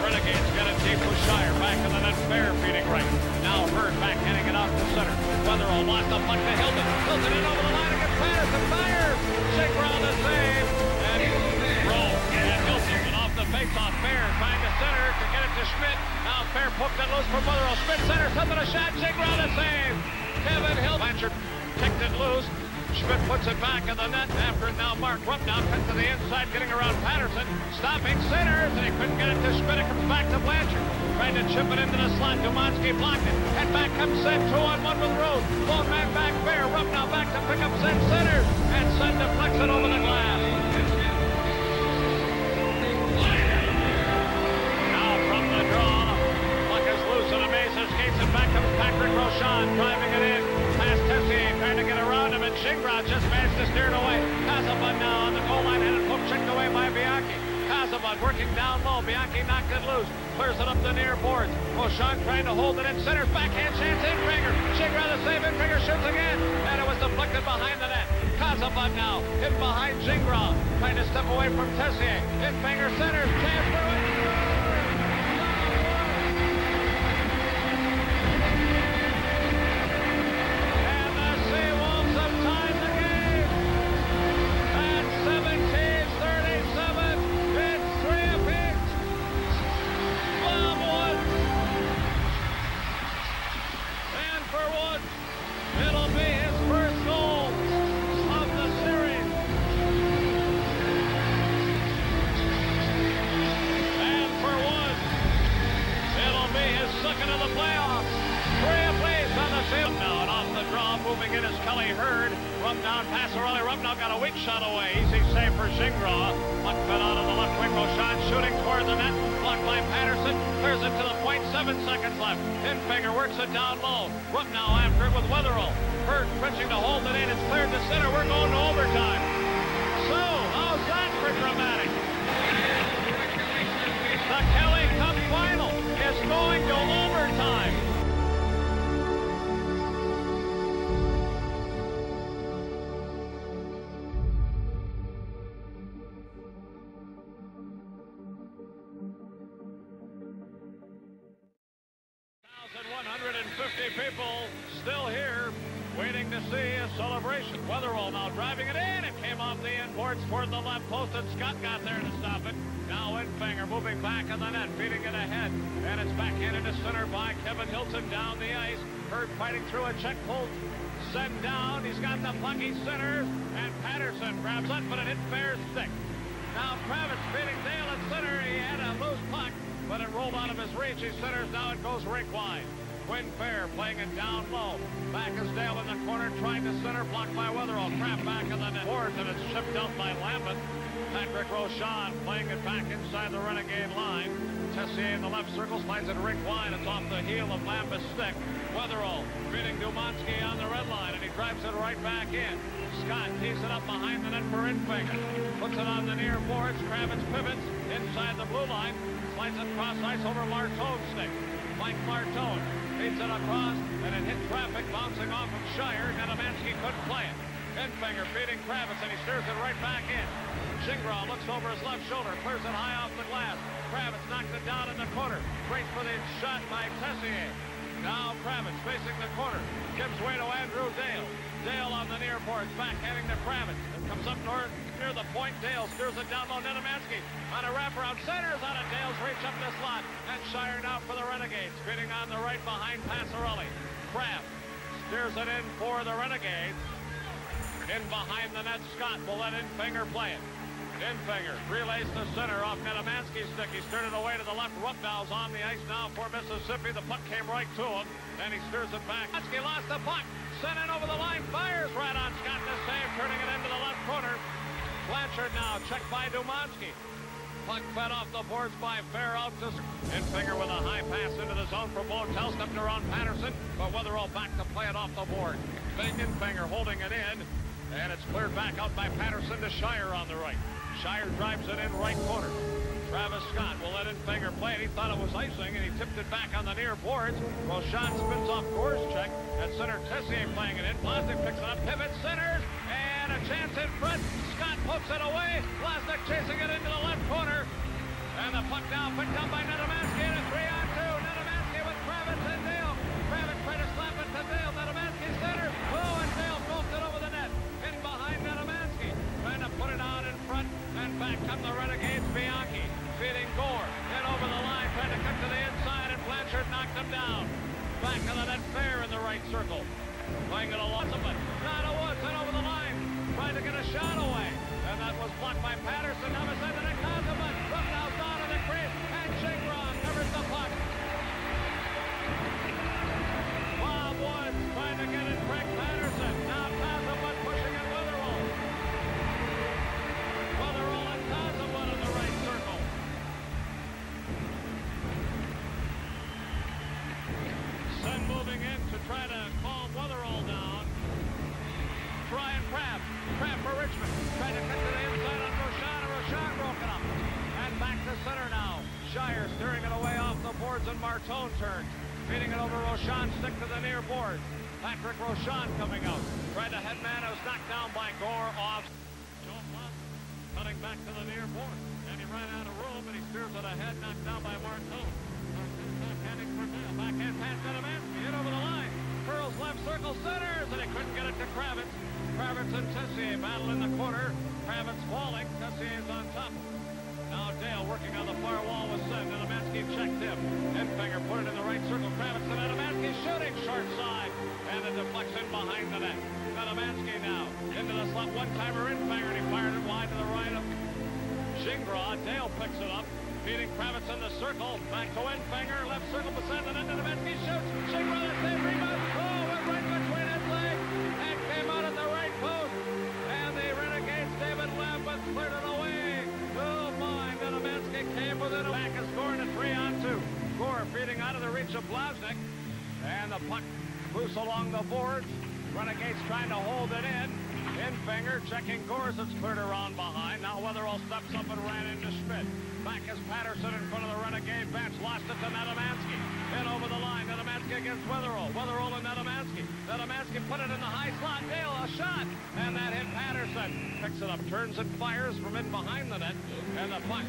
Renegades get it deep with Shire. Back in the net, Fair feeding right. Now Hurd back heading it out to center. Weatherall lost the puck to Hilton. Hilton in over the line against Patterson. Fires! Shingraw the save. And Rowe and Hilton. And off the face-off, Fair trying to center to get it to Schmidt. Now Fair poked it loose from Weatherall. Schmidt center, something a shot. Shingraw the save. Kevin Hilton. Blanchard kicked it loose. Schmidt puts it back in the net. After it now, Mark Rubnow cuts to the inside, getting around Patterson. Stopping centers, and he couldn't get it to Schmidt. It comes back to Blanchard. Trying to chip it into the slot. Dumansky blocked it. And back comes Sen, 2-on-1 with Rose. Lone man back Fair. Rubnow back to pick up Sen centers. And Sen deflects it over the glass. Now from the draw, puck is loose and Amaze escapes it. Back comes Patrick Roshan, driving it in. Past Tessier, trying to get around him, and Shingraw just managed to steer it away. Kazabut now on the goal line, and it poke checked away by Bianchi. Kazabut working down low. Bianchi knocked it loose. Clears it up the near boards. Roshan trying to hold it in center. Backhand chance, Infinger. Shingraw the save. Infinger shoots again. And it was deflected behind the net. Kazabut now in behind Shingraw. Trying to step away from Tessier. Infinger centers. Chance for it. Now and off the draw, moving in is Kelly Hurd. Rubnow, Passarelli. Rubnow got a weak shot away. Easy save for Shingraw. Puck fed out on the left wing. Roshan shooting toward the net. Blocked by Patterson. Clears it to the point. 7 seconds left. Infinger works it down low. Rubnow after it with Weatherall. Hurd stretching to hold it in. It's cleared to center. We're going to overtime. So, how's that for dramatic? The Kelly Cup final is going to overtime. people still here waiting to see a celebration. Wetherell now driving it in. It came off the inboards toward the left post, and Scott got there to stop it. Now Enfinger moving back on the net, feeding it ahead. And it's backhanded to center by Kevin Hilton down the ice. Hurd fighting through a check pull. Send down. He's got the puck. He centers. And Patterson grabs it, but it hit Fair's stick. Now Kravitz feeding Dale at center. He had a loose puck, but it rolled out of his reach. He centers. Now it goes rink wide. Quinn Fair playing it down low. Back is Dale in the corner, trying to center, blocked by Wetherell. Crap back in the net. Boards, and it's shipped out by Lambert. Patrick Rochon playing it back inside the Renegade line. Tessier in the left circle, slides it rink wide. It's off the heel of Lambert's stick. Wetherell feeding Dumansky on the red line, and he drives it right back in. Scott tees it up behind the net for Enfinger. Puts it on the near boards. Kravitz pivots inside the blue line. Slides it cross ice over Martone's stick. Mike Martone feeds it across, and it hit traffic, bouncing off of Shire. Nedomansky couldn't play it. Enfinger feeding Kravitz, and he steers it right back in. Gingras looks over his left shoulder, clears it high off the glass. Kravitz knocks it down in the corner. Great for the shot by Tessier. Now Kravitz facing the corner. Gives way to Andrew Dale. Dale on the near boards, backhanding to Kravitz. Comes up north near the point. Dale steers it down low. Nedomansky on a wraparound. Centers out of Dale's reach up the slot. And Shire now for the Renegades. Spinning on the right behind Passarelli. Kraft steers it in for the Renegades. In behind the net, Scott will let Enfinger play it. Enfinger relays to center off Nedomansky's stick. He steered it away to the left. Rupdow's on the ice now for Mississippi. The puck came right to him. Then he steers it back. Nedomansky lost the puck. Sent in over the line. Fires right on Scott to save. Turning it into the left corner. Blanchard now checked by Dumansky. Puck fed off the boards by Fair out to Enfinger with a high pass into the zone for Blotel. Stepped around Patterson, but Wetherell back to play it off the board. Enfinger holding it in. And it's cleared back out by Patterson to Shire on the right. Shire drives it in right corner. Travis Scott will let Enfinger play it. He thought it was icing, and he tipped it back on the near boards. Rochon spins off Gore's check. At center, Tessier playing it in. Blasnik picks it up, pivots, centers, and a chance in front. Scott pokes it away. Blasnik chasing it into the left corner. And the puck now picked up by Nedomansky, and a 3-on-2. Nedomansky with Kravitz and Dale. Kravitz trying to slap it to Dale. Nedomansky center. Oh, and Dale poked it over the net. In behind Nedomansky. Trying to put it out in front. And back come the Renegades. Bianchi feeding Gore. In over the line. Trying to cut to the inside. And Blanchard knocked him down. Back to the net. Fair in the right circle. Playing it along. Not a Woods. And over the line. Trying to get a shot away. And that was blocked by Patterson. Now it's into the Kazuma. Rupnow's down in the crease. And Gingras covers the puck. Bob Woods trying to get it. Craig Patterson. Now Kazuma pushing it. Wetherell and Kazuma in the right circle. Sun moving in to try to calm Wetherell down. Ryan Kraft. Kraft for Richmond. Trying to cut to the inside on Rochon, and Rochon broke it up. And back to center now. Shire steering it away off the boards, and Martone turns. Feeding it over Rochon, stick to the near boards. Patrick Rochon coming out. Tried to head man, it was knocked down by Gore off. Joe Blunt cutting back to the near board. And he ran out of room, and he steers it ahead, knocked down by Martone. Backhanding for Dale. Backhand pass to Nedomansky. In over the line. Pearl's left circle centers, and he couldn't get it to Kravitz. Kravitz and Tessier battle in the corner. Kravitz falling. Tessier's on top. Now Dale working on the far wall with Sen. Nedomansky checked him. Enfinger put it in the right circle. Kravitz and Nedomansky shooting short side. And a deflection behind the net. Nedomansky now into the slot. One-timer Enfinger, and he fired it wide to the right of Gingras. Dale picks it up. Feeding Kravitz in the circle. Back to Enfinger. Left circle beside the net. Nedomansky shoots. Gingras, the save rebound. Oh, went right between his legs. And came out at the right post. And the Renegades, David Lambert, cleared it away. Oh, my. Nedomansky came within a back and scoring a 3-on-2. Gore feeding out of the reach of Blasnik. And the puck loose along the boards. Renegades trying to hold it in. Enfinger checking Gores. It's cleared around behind. Now Wetherell steps up and ran into Schmidt. Back is Patterson in front of the Renegade bench. Lost it to Nedomansky. In over the line. Nedomansky against Wetherell. Wetherell and Nedomansky. Nedomansky put it in the high slot. Dale, a shot. And that hit Patterson. Picks it up. Turns and fires from in behind the net. And the puck.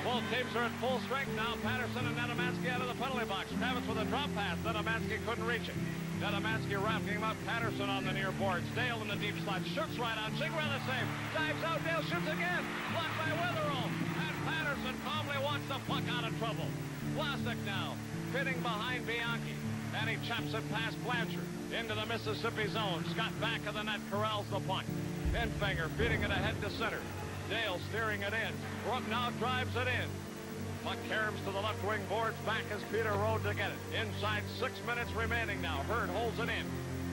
Both teams are at full strength now. Patterson and Nedomansky out of the penalty box. Kravitz with a drop pass. Nedomansky couldn't reach it. Nedomansky wrapping him up. Patterson on the near boards. Dale in the deep slot. Shoots right on. Chigwell the save. Dives out. Dale shoots again. Blocked by Wetherell. And Patterson calmly wants the puck out of trouble. Vlasic now fitting behind Bianchi. And he chops it past Blanchard into the Mississippi zone. Scott back of the net corrals the puck. Enfinger feeding it ahead to center. Dale steering it in. Rook now drives it in. Puck caroms to the left wing boards. Back is Peter Rode to get it. Inside 6 minutes remaining now. Hurd holds it in.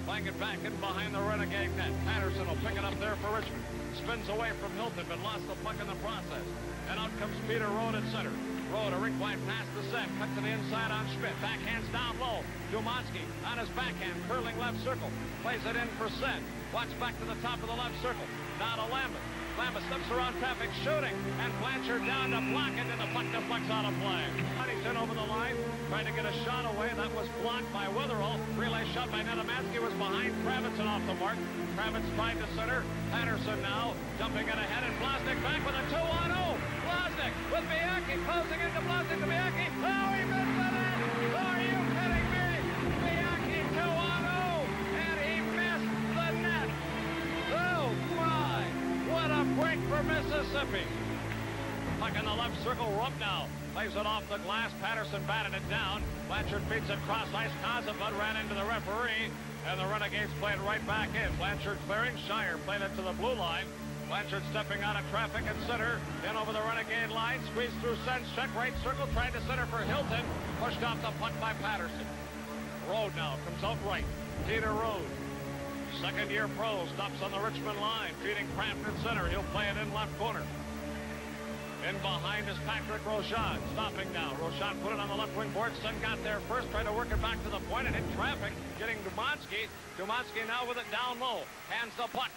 Playing it back in behind the Renegade net. Patterson will pick it up there for Richmond. Spins away from Hilton, but lost the puck in the process. And out comes Peter Rode at center. Rode, a rink-wide pass to Sen. Cut to the inside on Schmidt. Backhands down low. Dumansky on his backhand. Curling left circle. Plays it in for Sen. Watch back to the top of the left circle. Now to Lambert. Lambert steps around traffic, shooting. And Blanchard down to block it, and the puck deflects out of play. Huntington over the line. Trying to get a shot away. That was blocked by Wetherell. Relay shot by Nedomansky was behind Kravitz and off the mark. Kravitz tried to center. Patterson now dumping it ahead, and Blasnik back with a 2-on-0. Blasnik with Bianchi closing into Blasnik to Bianchi. Oh, he missed the net! Are you kidding me? Bianchi 2-on-0, and he missed the net. Oh my! What a break for Mississippi. Puck in the left circle. Rump now plays it off the glass. Patterson batted it down. Blanchard feeds it cross ice. Kozabud ran into the referee, and the Renegades played right back in. Blanchard clearing. Shire played it to the blue line. Blanchard stepping out of traffic at center. In over the Renegade line. Squeezed through Sen's check right circle. Tried to center for Hilton. Pushed off the puck by Patterson. Rode now comes out right. Peter Rode. Second-year pro stops on the Richmond line. Feeding Craft at center. He'll play it in left corner. In behind is Patrick Rochon. Stopping now. Rochon put it on the left wing board. Sen got there first. Tried to work it back to the point and hit traffic. Getting Dumansky. Dumansky now with it down low. Hands the puck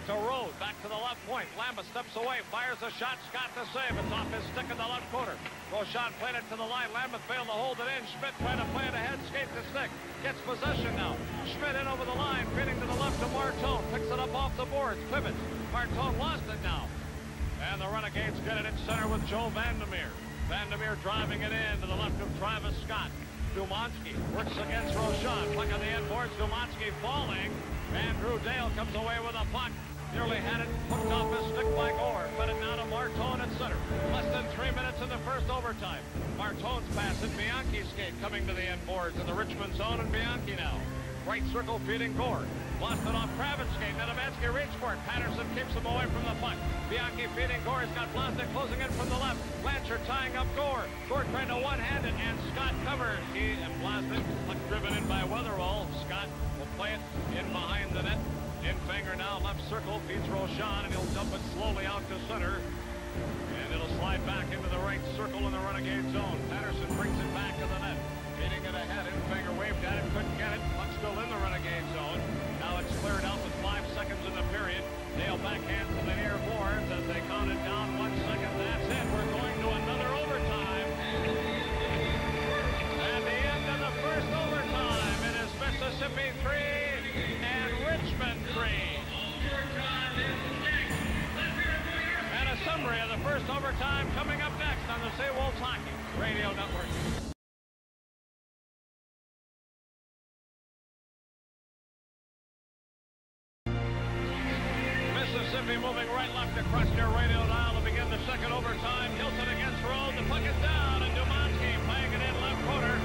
to Rode. Back to the left point. Lambert steps away. Fires a shot. Scott to save. It's off his stick in the left corner. Rochon played it to the line. Lambert failed to hold it in. Schmidt trying to play it ahead. Skate the stick. Gets possession now. Schmidt in over the line. Feeding to the left to Martone. Picks it up off the boards. Pivots. Martone lost it now. And the Renegades get it in center with Joe Vandermeer. Vandermeer driving it in to the left of Travis Scott. Dumansky works against Rochon. Puck on the end boards. Dumansky falling. Andrew Dale comes away with a puck. Nearly had it hooked off his stick by Gore. Fed it now to Martone at center. Less than 3 minutes in the first overtime. Martone's pass and Bianchi's skate coming to the end boards in the Richmond zone, and Bianchi now. Right circle feeding Gore. Lost it off Kravitz skate. Nedomansky reached for it. Patterson keeps him away from the puck. Bianchi feeding Gore. He's got Blasnik closing in from the left. Blanchard tying up Gore. Gore trying to one-hand it, and Scott covers. He and Blasnik, puck driven in by Wetherell. Scott will play it in behind the net. Enfinger now left circle, feeds Rochon, and he'll dump it slowly out to center. And it'll slide back into the right circle in the Renegade zone. Patterson brings it back to the net. Hitting it ahead. Enfinger waved at it, couldn't get it. Puck still in the Renegade zone. Now it's cleared out with 5 seconds in the period. Dale backhands to the near boards as they count it down 1 second. That's it. We're going to another overtime. At the end of the first overtime, it is Mississippi 3 and Richmond 3. And a summary of the first overtime coming up next on the Seawolves Hockey Radio Network. Mississippi moving right left across their radio dial to begin the second overtime. Hilton against Rode. The puck is down, and Dumansky playing it in left corner.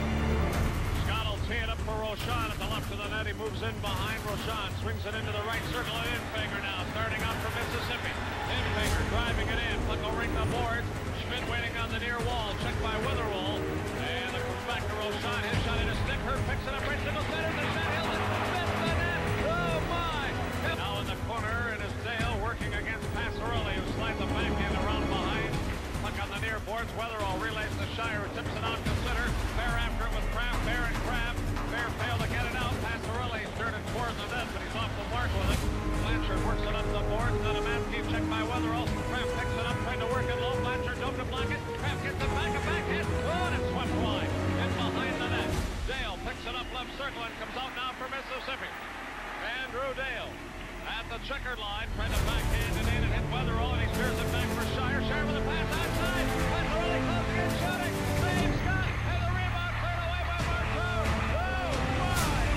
Scott will tee it up for Rochon at the left of the net. He moves in behind Rochon, swings it into the right circle, and Enfinger now starting out for Mississippi. Enfinger driving it in. Puck will ring the boards. Schmidt waiting on the near wall. Checked by Wetherell. And it comes back to Rochon. His shot in his stick. Hurd picks it up. Right single center. The shot. Hilton missed the net. Oh my! Now in the corner, and is Dale working against Passarelli, who slides the backhand around behind. Puck on the near boards. Wetherell relays to Shire, who tips it out to center. Fair after it with Kraft. Fair and Kraft. Fair failed to get it out. Passarelli stirred it towards the net, but he's off the mark with it. Blanchard works it up the boards. Nedomansky checked by Wetherell. Kraft picks it up, trying to work it low. Blanchard don't to block it. Kraft gets it back, a backhand. Oh, and it's swept wide. In behind the net. Dale picks it up left circle and comes out now for Mississippi. Andrew Dale at the checkered line, trying to backhand it in and hit Wetherell, and he steers it back for Shire. Shire with a pass outside. Passarelli closing in, shooting. Save Scott, and the rebound cleared away by Martone. Oh, my!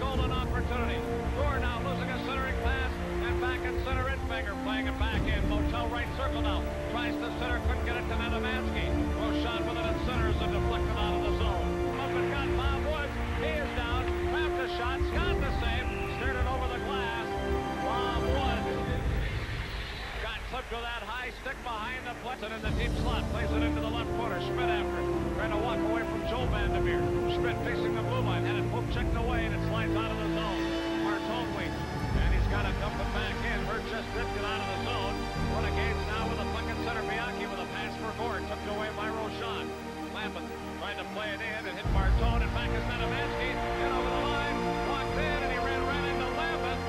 golden opportunity. Gore now losing a centering pass, and back in center, Infinger playing it back in. Motel right circle now. Tries to center, couldn't get it to Nedemansky. Shot with it in center as it deflected out of the zone. Up and got Bob Woods. He is down. Craft a shot. Scott the save. Steered it over the glass. Bob Woods got clipped with that high stick behind the plate. And in the deep slot. Plays it into the left corner. Schmidt after it. Trying to walk away from Joe Vandermeer. Schmidt facing the blue line. Had it poke checked away and it slides out of the zone. Martone waits. And he's got to dump it back in. Hurt just did get out of the zone. Renegades now with a puck in center. Bianchi with a pass for Gore. Took it away by Roshan. Lambert tried to play it in and hit Martone. And back is Nedemansky. In over the line. Walked in and he ran right into Lambert.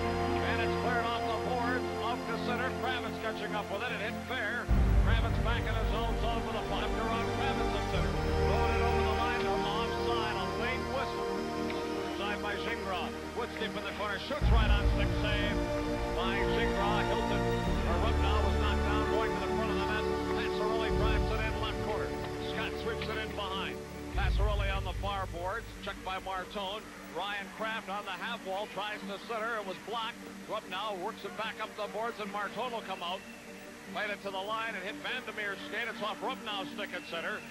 And it's cleared off the boards. Off to center. Kravitz catching up with it. It hit fair. Kravitz back in his own zone with a puck. Around Kravitz at center. Loaded over the line. Offside. A late whistle. Side by Gingras. Woods deep in the corner. Shoots right on stick. Save by Gingras. Hilton. Rubnow was knocked down going to the front of the net. Passarelli drives it in left corner. Scott sweeps it in behind. Passarelli on the far boards. Checked by Martone. Ryan Kraft on the half wall. Tries to center. It was blocked. Rubnow works it back up the boards and Martone will come out. Played it to the line and hit Vandermeer's skate. It's off Rubnow's stick at center.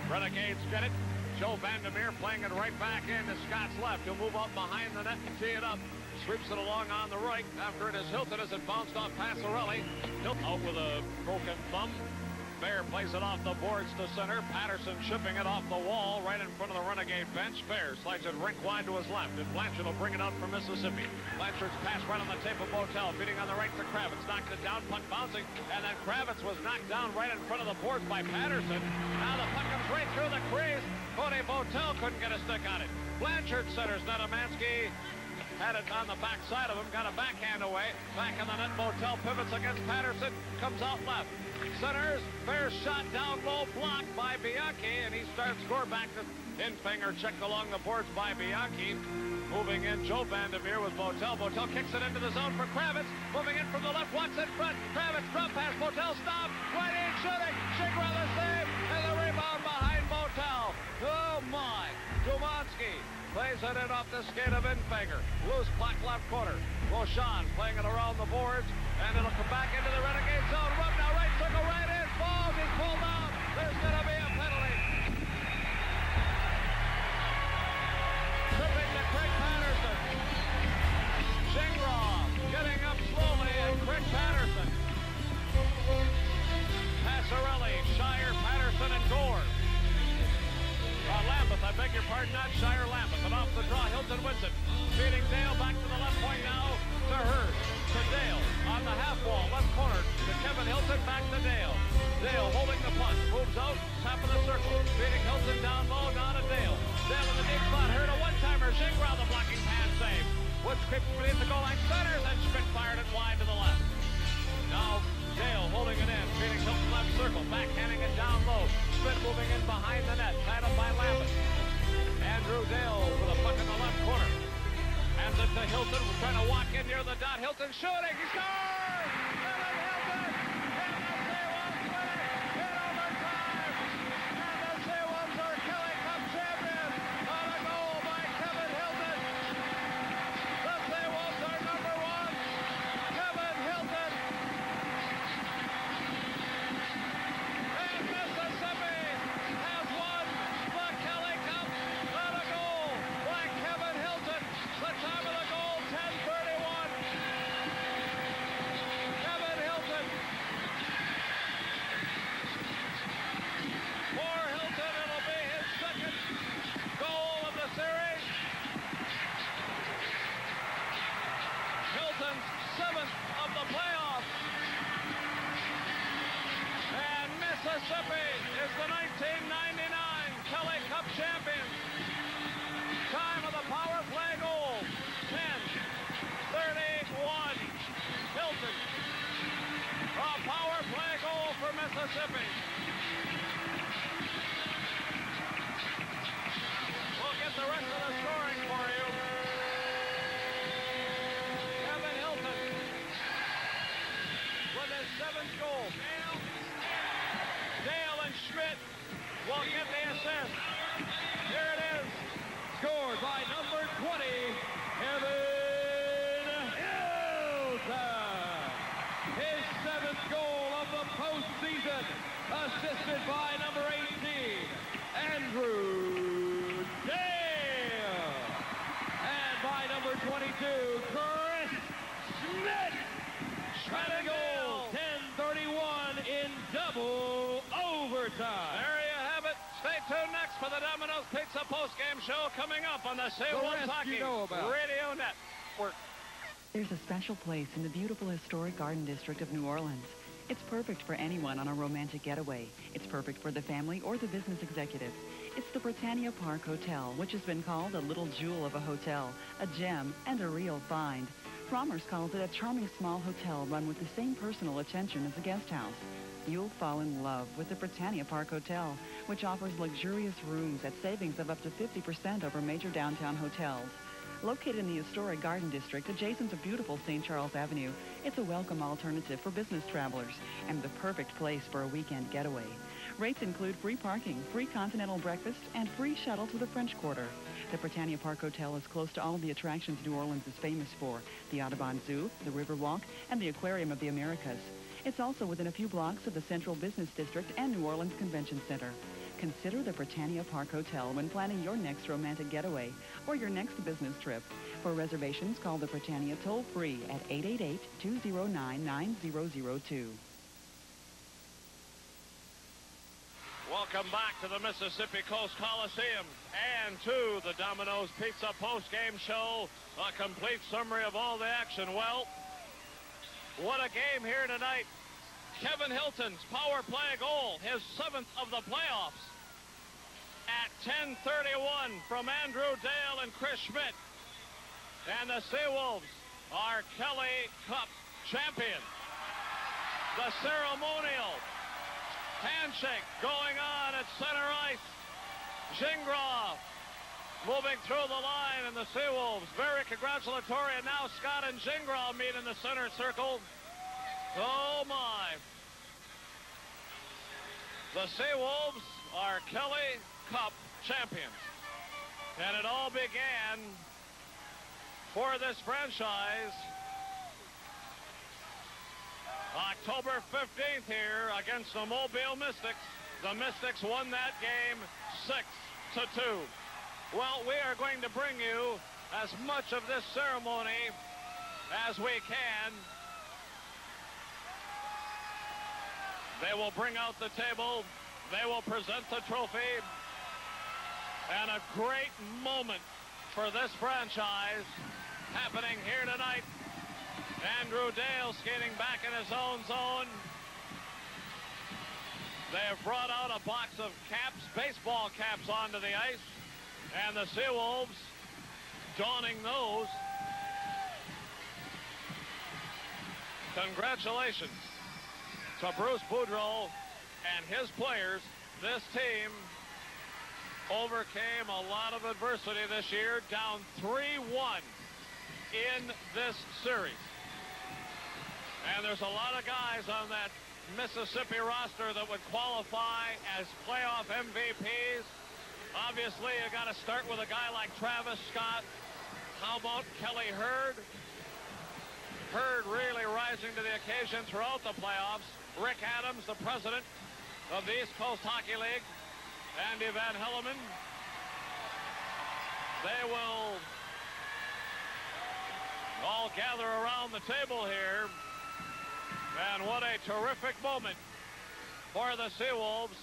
Renegades get it. Joe Vandermeer playing it right back in to Scott's left. He'll move up behind the net and tee it up. Sweeps it along on the right. After it is Hilton as it bounced off Passarelli. Hilton out with a broken thumb. Fair plays it off the boards to center. Patterson shipping it off the wall right in front of the Renegade bench. Fair slides it rink wide to his left. And Blanchard will bring it out from Mississippi. Blanchard's pass right on the tape of Motel. Feeding on the right to Kravitz. Knocked it down. Puck bouncing. And then Kravitz was knocked down right in front of the boards by Patterson. Now the puck comes right through the crease. Cody Motel couldn't get a stick on it. Blanchard centers. Nedemansky had it on the back side of him, got a backhand away. Back in the net, Motel pivots against Patterson, comes out left. Centers, fair shot down low, blocked by Bianchi, and he starts score back to Infinger, checked along the boards by Bianchi. Moving in, Joe Vandermeer with Motel. Motel kicks it into the zone for Kravitz. Moving in from the left, walks in front. Kravitz, drop pass, Motel stop. Right in, shooting. Gingras the save, and the rebound behind Motel. Oh my, Jumanski plays it in off the skate of Infinger. Loose puck left corner. Roshan playing it around the boards, and it'll come back into the Renegade zone. Rubnow right circle, right in. Falls, he's pulled out. There's going to be a penalty. Tripping to Craig Patterson. Gingras getting up slowly, and Craig Patterson. Passarelli, Shire, Patterson, and Gore. Lambeth, I beg your pardon, not Shire, Lambeth. And off the draw, Hilton wins it. Feeding Dale back to the left point now to Hurd. To Dale on the half wall, left corner to Kevin Hilton, back to Dale. Dale holding the puck, moves out, top of the circle. Feeding Hilton down low, now to Dale. Dale in the deep slot, Hurd a one-timer. Gingras the blocking pass save. Woods creeps beneath the goal line, centers, and Schmidt fired it wide to the left. Now Dale holding it in, feeding Hilton left circle, backhanding it down low. Schmidt moving in behind the net, tied up by Lambert. Andrew Dale with a puck in the left corner. Hands it to Hilton, trying to walk in near the dot. Hilton shooting, he scores! Kevin Hilton! And the Seawolves win it in overtime! And the Seawolves are Kelly Cup champions on a goal by Kevin Hilton! The Seawolves are number one! Kevin Hilton! And Mississippi has won the Kelly Cup on a goal by Kevin Hilton. The time of the goal, 10:31. Kevin Hilton. For Hilton, it'll be his second goal of the series. Hilton's seventh of the playoffs. And Mississippi is the 1999 Kelly Cup champions. Time of the power play goal, 10:31. Hilton, a power play goal for Mississippi. We'll get the rest of the scoring for you. Kevin Hilton with his seventh goal. Dale and Schmidt will get the assist. Here it is. Scored by number 20, Kevin Hilton. His 7th goal of the postseason, assisted by number 18, Andrew Dale. And by number 22, Chris Schmidt. And a goal, 10:31 in double overtime. There you have it. Stay tuned next for the Domino's Pizza postgame show coming up on the Seawolves Hockey Radio Network. There's a special place in the beautiful historic Garden District of New Orleans. It's perfect for anyone on a romantic getaway. It's perfect for the family or the business executive. It's the Britannia Park Hotel, which has been called a little jewel of a hotel, a gem, and a real find. Frommer's calls it a charming small hotel run with the same personal attention as a guest house. You'll fall in love with the Britannia Park Hotel, which offers luxurious rooms at savings of up to 50% over major downtown hotels. Located in the historic Garden District adjacent to beautiful St. Charles Avenue, it's a welcome alternative for business travelers and the perfect place for a weekend getaway. Rates include free parking, free continental breakfast, and free shuttle to the French Quarter. The Britannia Park Hotel is close to all of the attractions New Orleans is famous for, the Audubon Zoo, the Riverwalk, and the Aquarium of the Americas. It's also within a few blocks of the Central Business District and New Orleans Convention Center. Consider the Britannia Park Hotel when planning your next romantic getaway or your next business trip. For reservations, call the Britannia toll-free at 888-209-9002. Welcome back to the Mississippi Coast Coliseum and to the Domino's Pizza postgame show. A complete summary of all the action. Well, what a game here tonight. Kevin Hilton's power play goal, his 7th of the playoffs. At 10:31 from Andrew Dale and Chris Schmidt. And the Seawolves are Kelly Cup champion. The ceremonial handshake going on at center ice. Gingras moving through the line, and the Seawolves very congratulatory. And now Scott and Gingras meet in the center circle. Oh my. The Seawolves are Kelly Cup champions. And it all began for this franchise October 15th here against the Mobile Mystics. The Mystics won that game 6-2. Well, we are going to bring you as much of this ceremony as we can. They will bring out the table. They will present the trophy. And a great moment for this franchise happening here tonight. Andrew Dale skating back in his own zone. They have brought out a box of caps, baseball caps, onto the ice. And the Seawolves donning those. Congratulations to Bruce Boudreau and his players. This team overcame a lot of adversity this year, down 3-1 in this series. And there's a lot of guys on that Mississippi roster that would qualify as playoff MVPs. Obviously, you got to start with a guy like Travis Scott. How about Kelly Hurd? Hurd really rising to the occasion throughout the playoffs. Rick Adams, the president of the East Coast Hockey League. Andy Van Helleman. They will all gather around the table here. And what a terrific moment for the Seawolves.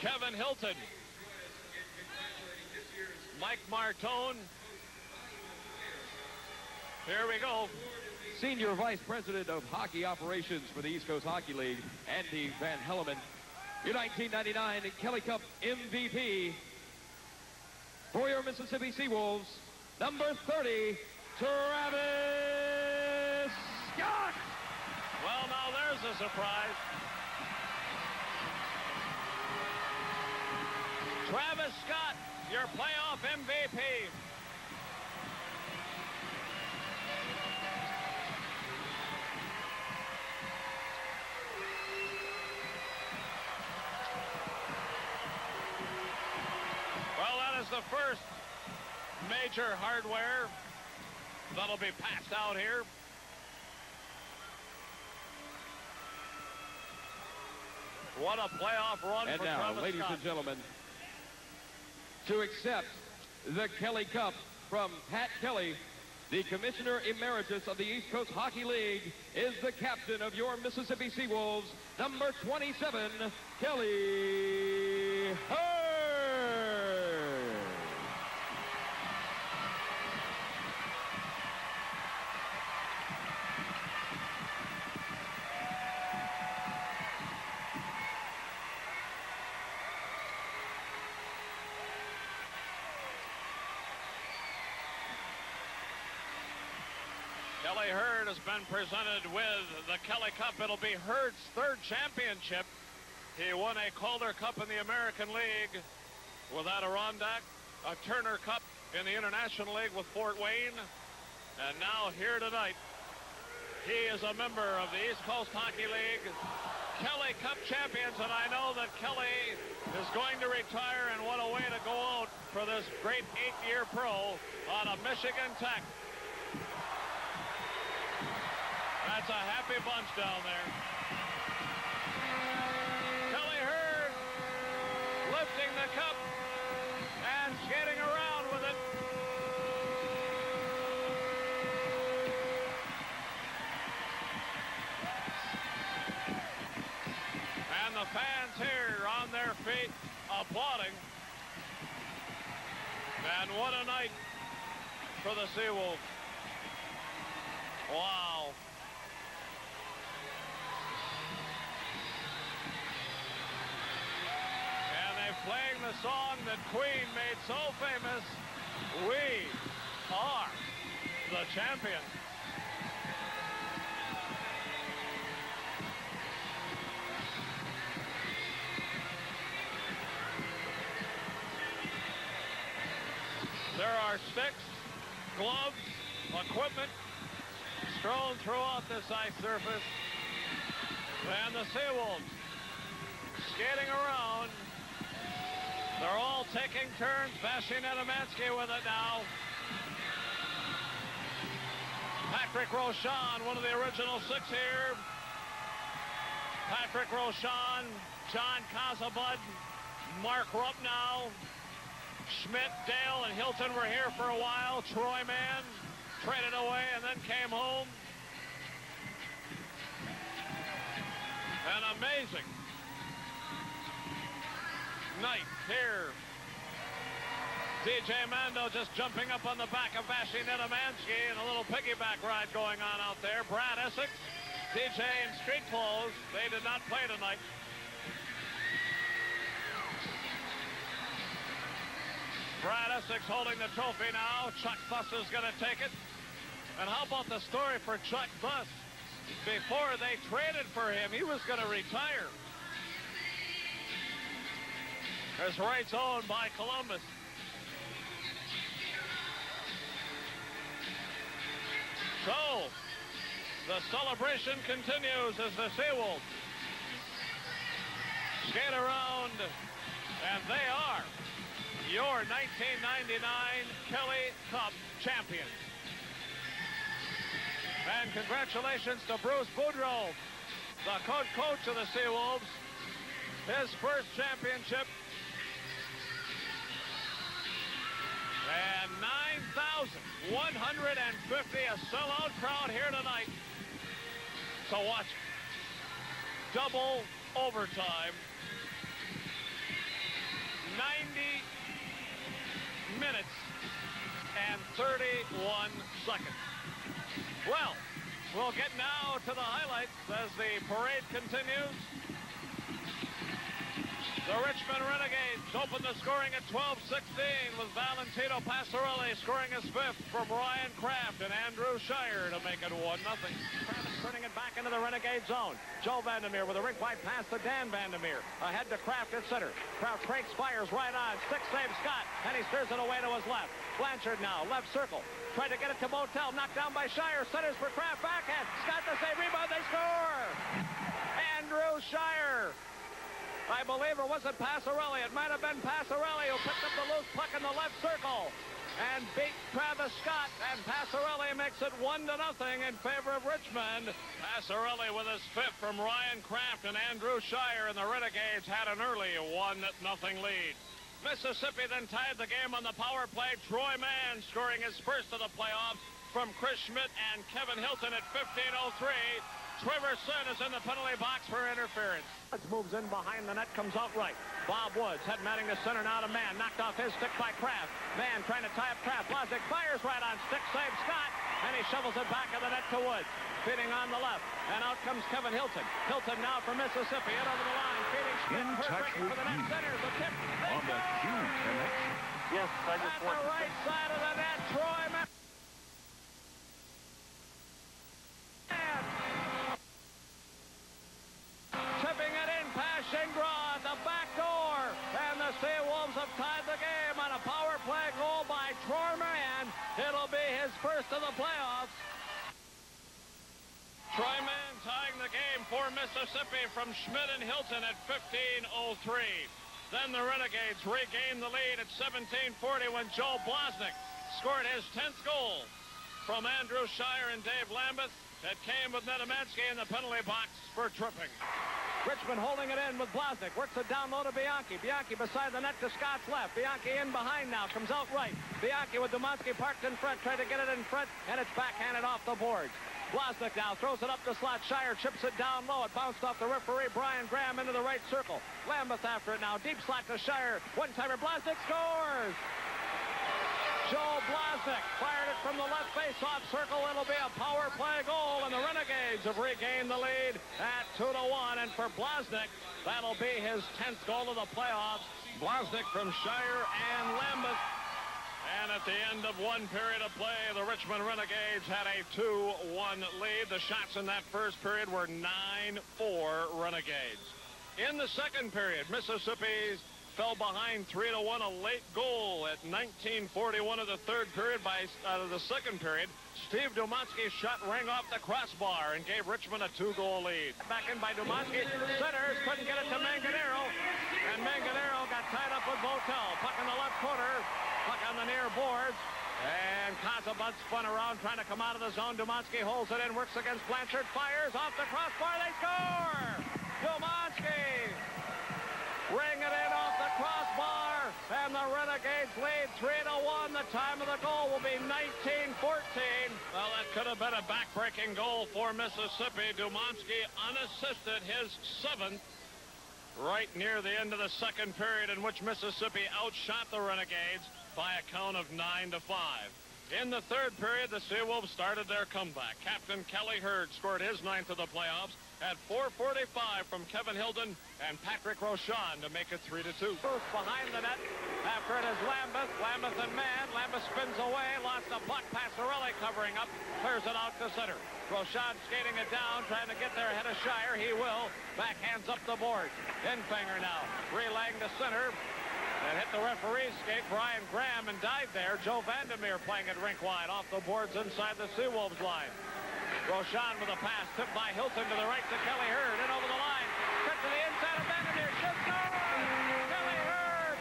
Kevin Hilton, Mike Martone. Here we go. Senior Vice President of Hockey Operations for the East Coast Hockey League, Andy Van Helleman. Your 1999 Kelly Cup MVP for your Mississippi Seawolves, number 30, Travis Scott. Well, now there's a surprise. Travis Scott, your playoff MVP. the first major hardware that'll be passed out here. What a playoff run and for now, Travis ladies Scott. and gentlemen, to accept the Kelly Cup from Pat Kelly, the Commissioner Emeritus of the East Coast Hockey League, is the captain of your Mississippi Seawolves, number 27, Kelly Hurd. Kelly Hurd has been presented with the Kelly Cup. It'll be Hurd's third championship. He won a Calder Cup in the American League with Adirondack, a Turner Cup in the International League with Fort Wayne, and now here tonight, he is a member of the East Coast Hockey League Kelly Cup champions, and I know that Kelly is going to retire, and what a way to go out for this great 8-year pro on a Michigan Tech. That's a happy bunch down there. Kelly Hurd lifting the cup and skating around with it. And the fans here on their feet applauding. And what a night for the Seawolves. Wow. Playing the song that Queen made so famous, We Are the Champions. There are sticks, gloves, equipment strewn throughout this ice surface. And the Seawolves skating around. They're all taking turns. Vasyl Nedomansky with it now. Patrick Rochon, one of the original six here. Patrick Rochon, John Casabud, Mark Rupp now. Schmidt, Dale, and Hilton were here for a while. Troy Mann traded away and then came home. An amazing night here. DJ Mando just jumping up on the back of Vasyl Nedomansky, and a little piggyback ride going on out there. Brad Essex, DJ in street clothes. They did not play tonight. Brad Essex holding the trophy now. Chuck Buss is going to take it. And how about the story for Chuck Buss? Before they traded for him, he was going to retire. His rights owned by Columbus. So, the celebration continues as the Seawolves skate around, and they are your 1999 Kelly Cup champions. And congratulations to Bruce Boudreau, the coach of the Seawolves. His first championship. And 9,150, a sellout crowd here tonight. So watch double overtime. 90 minutes and 31 seconds. Well, we'll get now to the highlights as the parade continues. The Richmond Renegades open the scoring at 12-16 with Valentino Passarelli scoring his fifth from Ryan Kraft and Andrew Shire to make it 1-0. Travis turning it back into the Renegade zone. Joe Vandermeer with a rink-wide pass to Dan Vandermeer. Ahead to Kraft at center. Kraft cranks, fires right on. Stick saves Scott, and he steers it away to his left. Blanchard now, left circle. Tried to get it to Motel, knocked down by Shire. Centers for Kraft, backhand. Scott the save, rebound, they score! Andrew Shire I believe, or was it Passarelli? It might have been Passarelli who picked up the loose puck in the left circle and beat Travis Scott, and Passarelli makes it 1-0 in favor of Richmond. Passarelli with his fifth from Ryan Kraft and Andrew Shire, and the Renegades had an early 1-0 lead. Mississippi then tied the game on the power play. Troy Mann scoring his first of the playoffs from Chris Schmidt and Kevin Hilton at 15:03. Trevor Sin is in the penalty box for interference. Moves in behind the net, comes out right. Bob Woods head manning to center now to Mann. Knocked off his stick by Kraft. Mann trying to tie up Kraft. Blazek fires right on stick, saves Scott, and he shovels it back of the net to Woods. Feeding on the left, and out comes Kevin Hilton. Hilton now for Mississippi, in over the line. Feeding Schmidt. In touch with for the net. Centers the tip. on the Q Connection. Yes, I just At want the right side of the net, Troy Mann. Tipping it in past Gingras at the back door. And the Seawolves have tied the game on a power play goal by Troy Mann. It'll be his first of the playoffs. Troy Mann tying the game for Mississippi from Schmidt and Hilton at 15:03. Then the Renegades regained the lead at 17:40 when Joe Blazek scored his 10th goal from Andrew Shire and Dave Lambeth. It came with Nedemansky in the penalty box for tripping. Richmond holding it in with Blazek. Works it down low to Bianchi. Bianchi beside the net to Scott's left. Bianchi in behind now. Comes out right. Bianchi with Dumansky parked in front. Tried to get it in front, and it's backhanded off the boards. Blazek now throws it up the slot. Shire chips it down low. It bounced off the referee, Brian Graham, into the right circle. Lambeth after it now. Deep slot to Shire. One-timer. Blazek scores! Joe Blazek fired it from the left face-off circle. It'll be a power play goal, and the Renegades have regained the lead at 2-1. And for Blazek, that'll be his 10th goal of the playoffs. Blazek from Shire and Lambeth. And at the end of one period of play, the Richmond Renegades had a 2-1 lead. The shots in that first period were 9-4 Renegades. In the second period, Mississippi's fell behind 3-1, a late goal at 19:41 of the third period out of the second period. Steve Dumansky's shot rang off the crossbar and gave Richmond a 2-goal lead. Back in by Dumansky. Centers couldn't get it to Manganero, and Manganero got tied up with Votel. Puck in the left corner, puck on the near boards. And Kazabud spun around trying to come out of the zone. Dumansky holds it in, works against Blanchard, fires off the crossbar. They score! Dumansky! Ring it in off the crossbar, and the Renegades lead 3-1. The time of the goal will be 19:14. Well, that could have been a back-breaking goal for Mississippi. Dumansky unassisted, his 7th, right near the end of the second period, in which Mississippi outshot the Renegades by a count of 9-5. In the third period, the Seawolves started their comeback. Captain Kelly Hurd scored his 9th of the playoffs at 4:45 from Kevin Hilton and Patrick Rochon to make it 3-2. Behind the net after it is Lambeth. Lambeth and Mann. Lambeth spins away, lost a puck. Passarelli covering up, clears it out to center. Rochon skating it down, trying to get there ahead of Shire. He will. Backhands up the board. Infinger now relaying to center. And hit the referee's skate, Brian Graham, and died there. Joe Vandermeer playing it rink wide off the boards inside the Seawolves line. Rochon with a pass, tipped by Hilton to the right to Kelly Hurd. In over the line. Cut to the inside of Vandermeer. Shoots over. Kelly Hurd.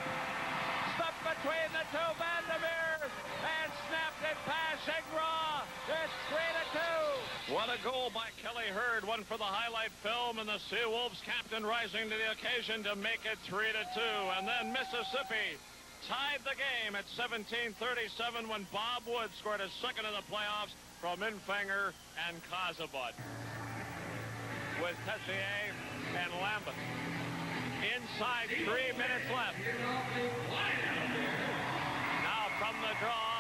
Stuck between the two Vandermeers. And snapped it past Gingras. It's 3-2. What a goal by Kelly Hurd. One for the highlight film, and the Seawolves captain rising to the occasion to make it 3-2. And then Mississippi tied the game at 17:37 when Bob Wood scored his 2nd of the playoffs from Infinger and Kazabud. With Tessier and Lambeth. Inside 3 minutes left. Now from the draw.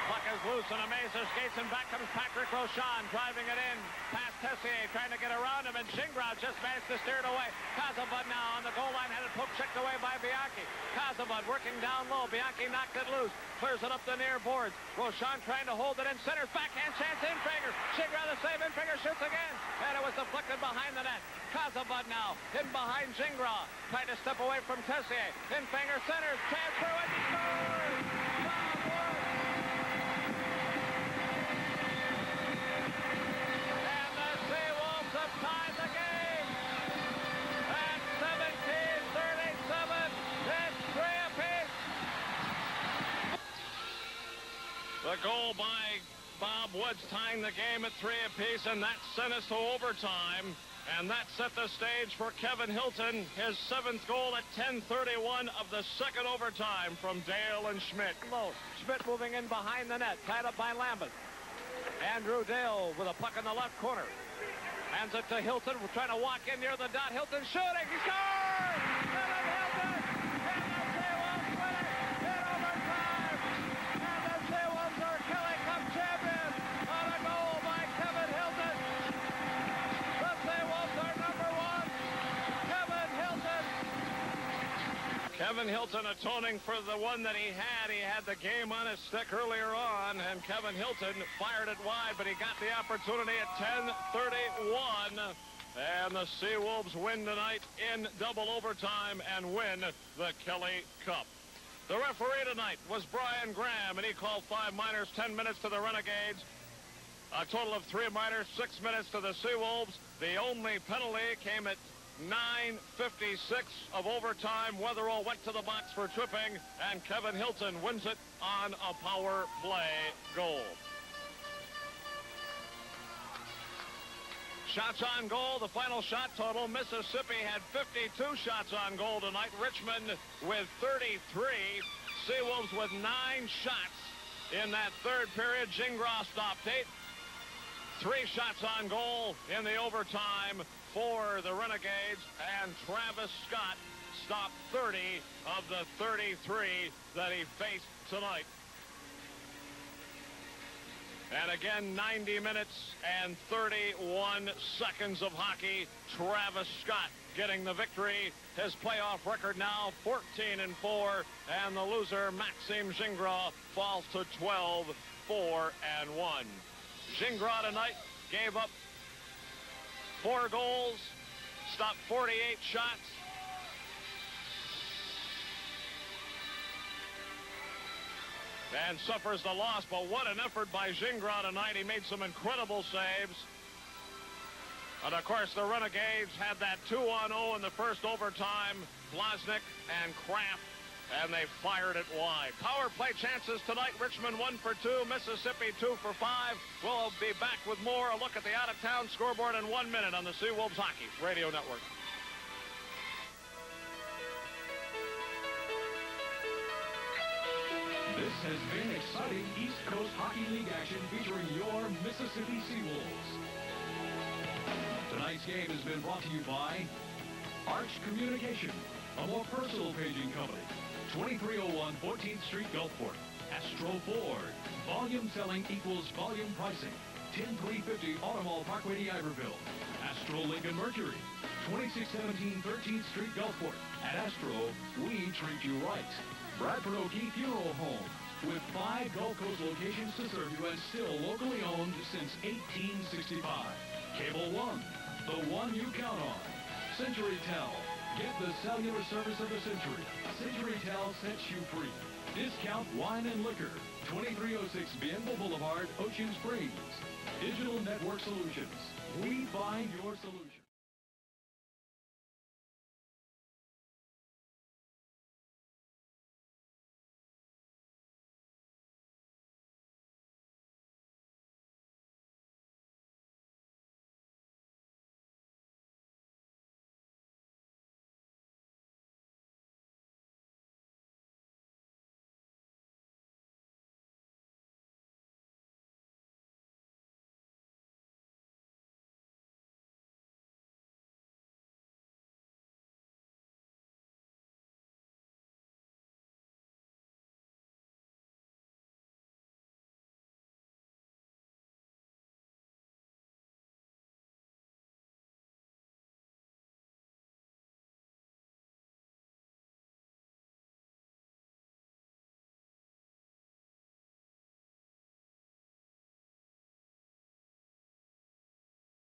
Puck is loose and Amazes skates, and back comes Patrick Rochon driving it in past Tessier, trying to get around him, and Gingras just managed to steer it away. Kazabud now on the goal line, had it poke checked away by Bianchi. Kazabud working down low. Bianchi knocked it loose, clears it up the near boards. Rochon trying to hold it in center. Backhand chance, Infinger. Gingras the save, Infinger shoots again, and it was deflected behind the net. Kazabud now in behind Gingras, trying to step away from Tessier. Infinger centers, chance through it, he scores! Tied the game at 17:37. Woods tying the game at 3 apiece, and that sent us to overtime. And that set the stage for Kevin Hilton, his 7th goal at 10:31 of the second overtime from Dale and Schmidt. Low. Schmidt moving in behind the net, tied up by Lambert. Andrew Dale with a puck in the left corner. Hands it to Hilton. We're trying to walk in near the dot. Hilton shooting. He scores! Kevin Hilton! And the Seawolves win it in overtime! And the Seawolves are Kelly Cup champions on a goal by Kevin Hilton! The Seawolves are number 1. Kevin Hilton! Kevin Hilton atoning for the one that he had. He had the game on his stick earlier on, and Kevin Hilton fired it wide, but he got the opportunity at 10:31. And the Seawolves win tonight in double overtime and win the Kelly Cup. The referee tonight was Brian Graham, and he called 5 minors, 10 minutes to the Renegades. A total of 3 minors, 6 minutes to the Seawolves. The only penalty came at 9:56 of overtime. Weatherall went to the box for tripping, and Kevin Hilton wins it on a power play goal. Shots on goal, the final shot total. Mississippi had 52 shots on goal tonight. Richmond with 33. Seawolves with 9 shots in that third period. Gingras stopped 8. 3 shots on goal in the overtime for the Renegades, and Travis Scott stopped 30 of the 33 that he faced tonight. And again, 90 minutes and 31 seconds of hockey. Travis Scott getting the victory. His playoff record now 14-4, and the loser, Maxime Gingras, falls to 12-4-1. Gingras tonight gave up 4 goals, stopped 48 shots. And suffers the loss, but what an effort by Gingras tonight. He made some incredible saves. And of course, the Renegades had that 2-on-0 in the first overtime. Blaznik and Kraft, and they fired it wide. Power play chances tonight. Richmond 1 for 2, Mississippi 2 for 5. We'll be back with more. A look at the out-of-town scoreboard in 1 minute on the Seawolves Hockey Radio Network. This has been exciting East Coast Hockey League action featuring your Mississippi Seawolves. Tonight's game has been brought to you by Arch Communication, a more personal paging company. 2301 14th Street, Gulfport. Astro Ford. Volume selling equals volume pricing. 10350 Automall Parkway, Iberville. Astro Lincoln Mercury. 2617 13th Street, Gulfport. At Astro, we treat you right. Bradford O'Keefe Funeral Home, with 5 Gulf Coast locations to serve you and still locally owned since 1865. Cable One, the one you count on. CenturyTel, get the cellular service of the century. CenturyTel sets you free. Discount Wine and Liquor, 2306 Bienville Boulevard, Ocean Springs. Digital Network Solutions, we find your solution.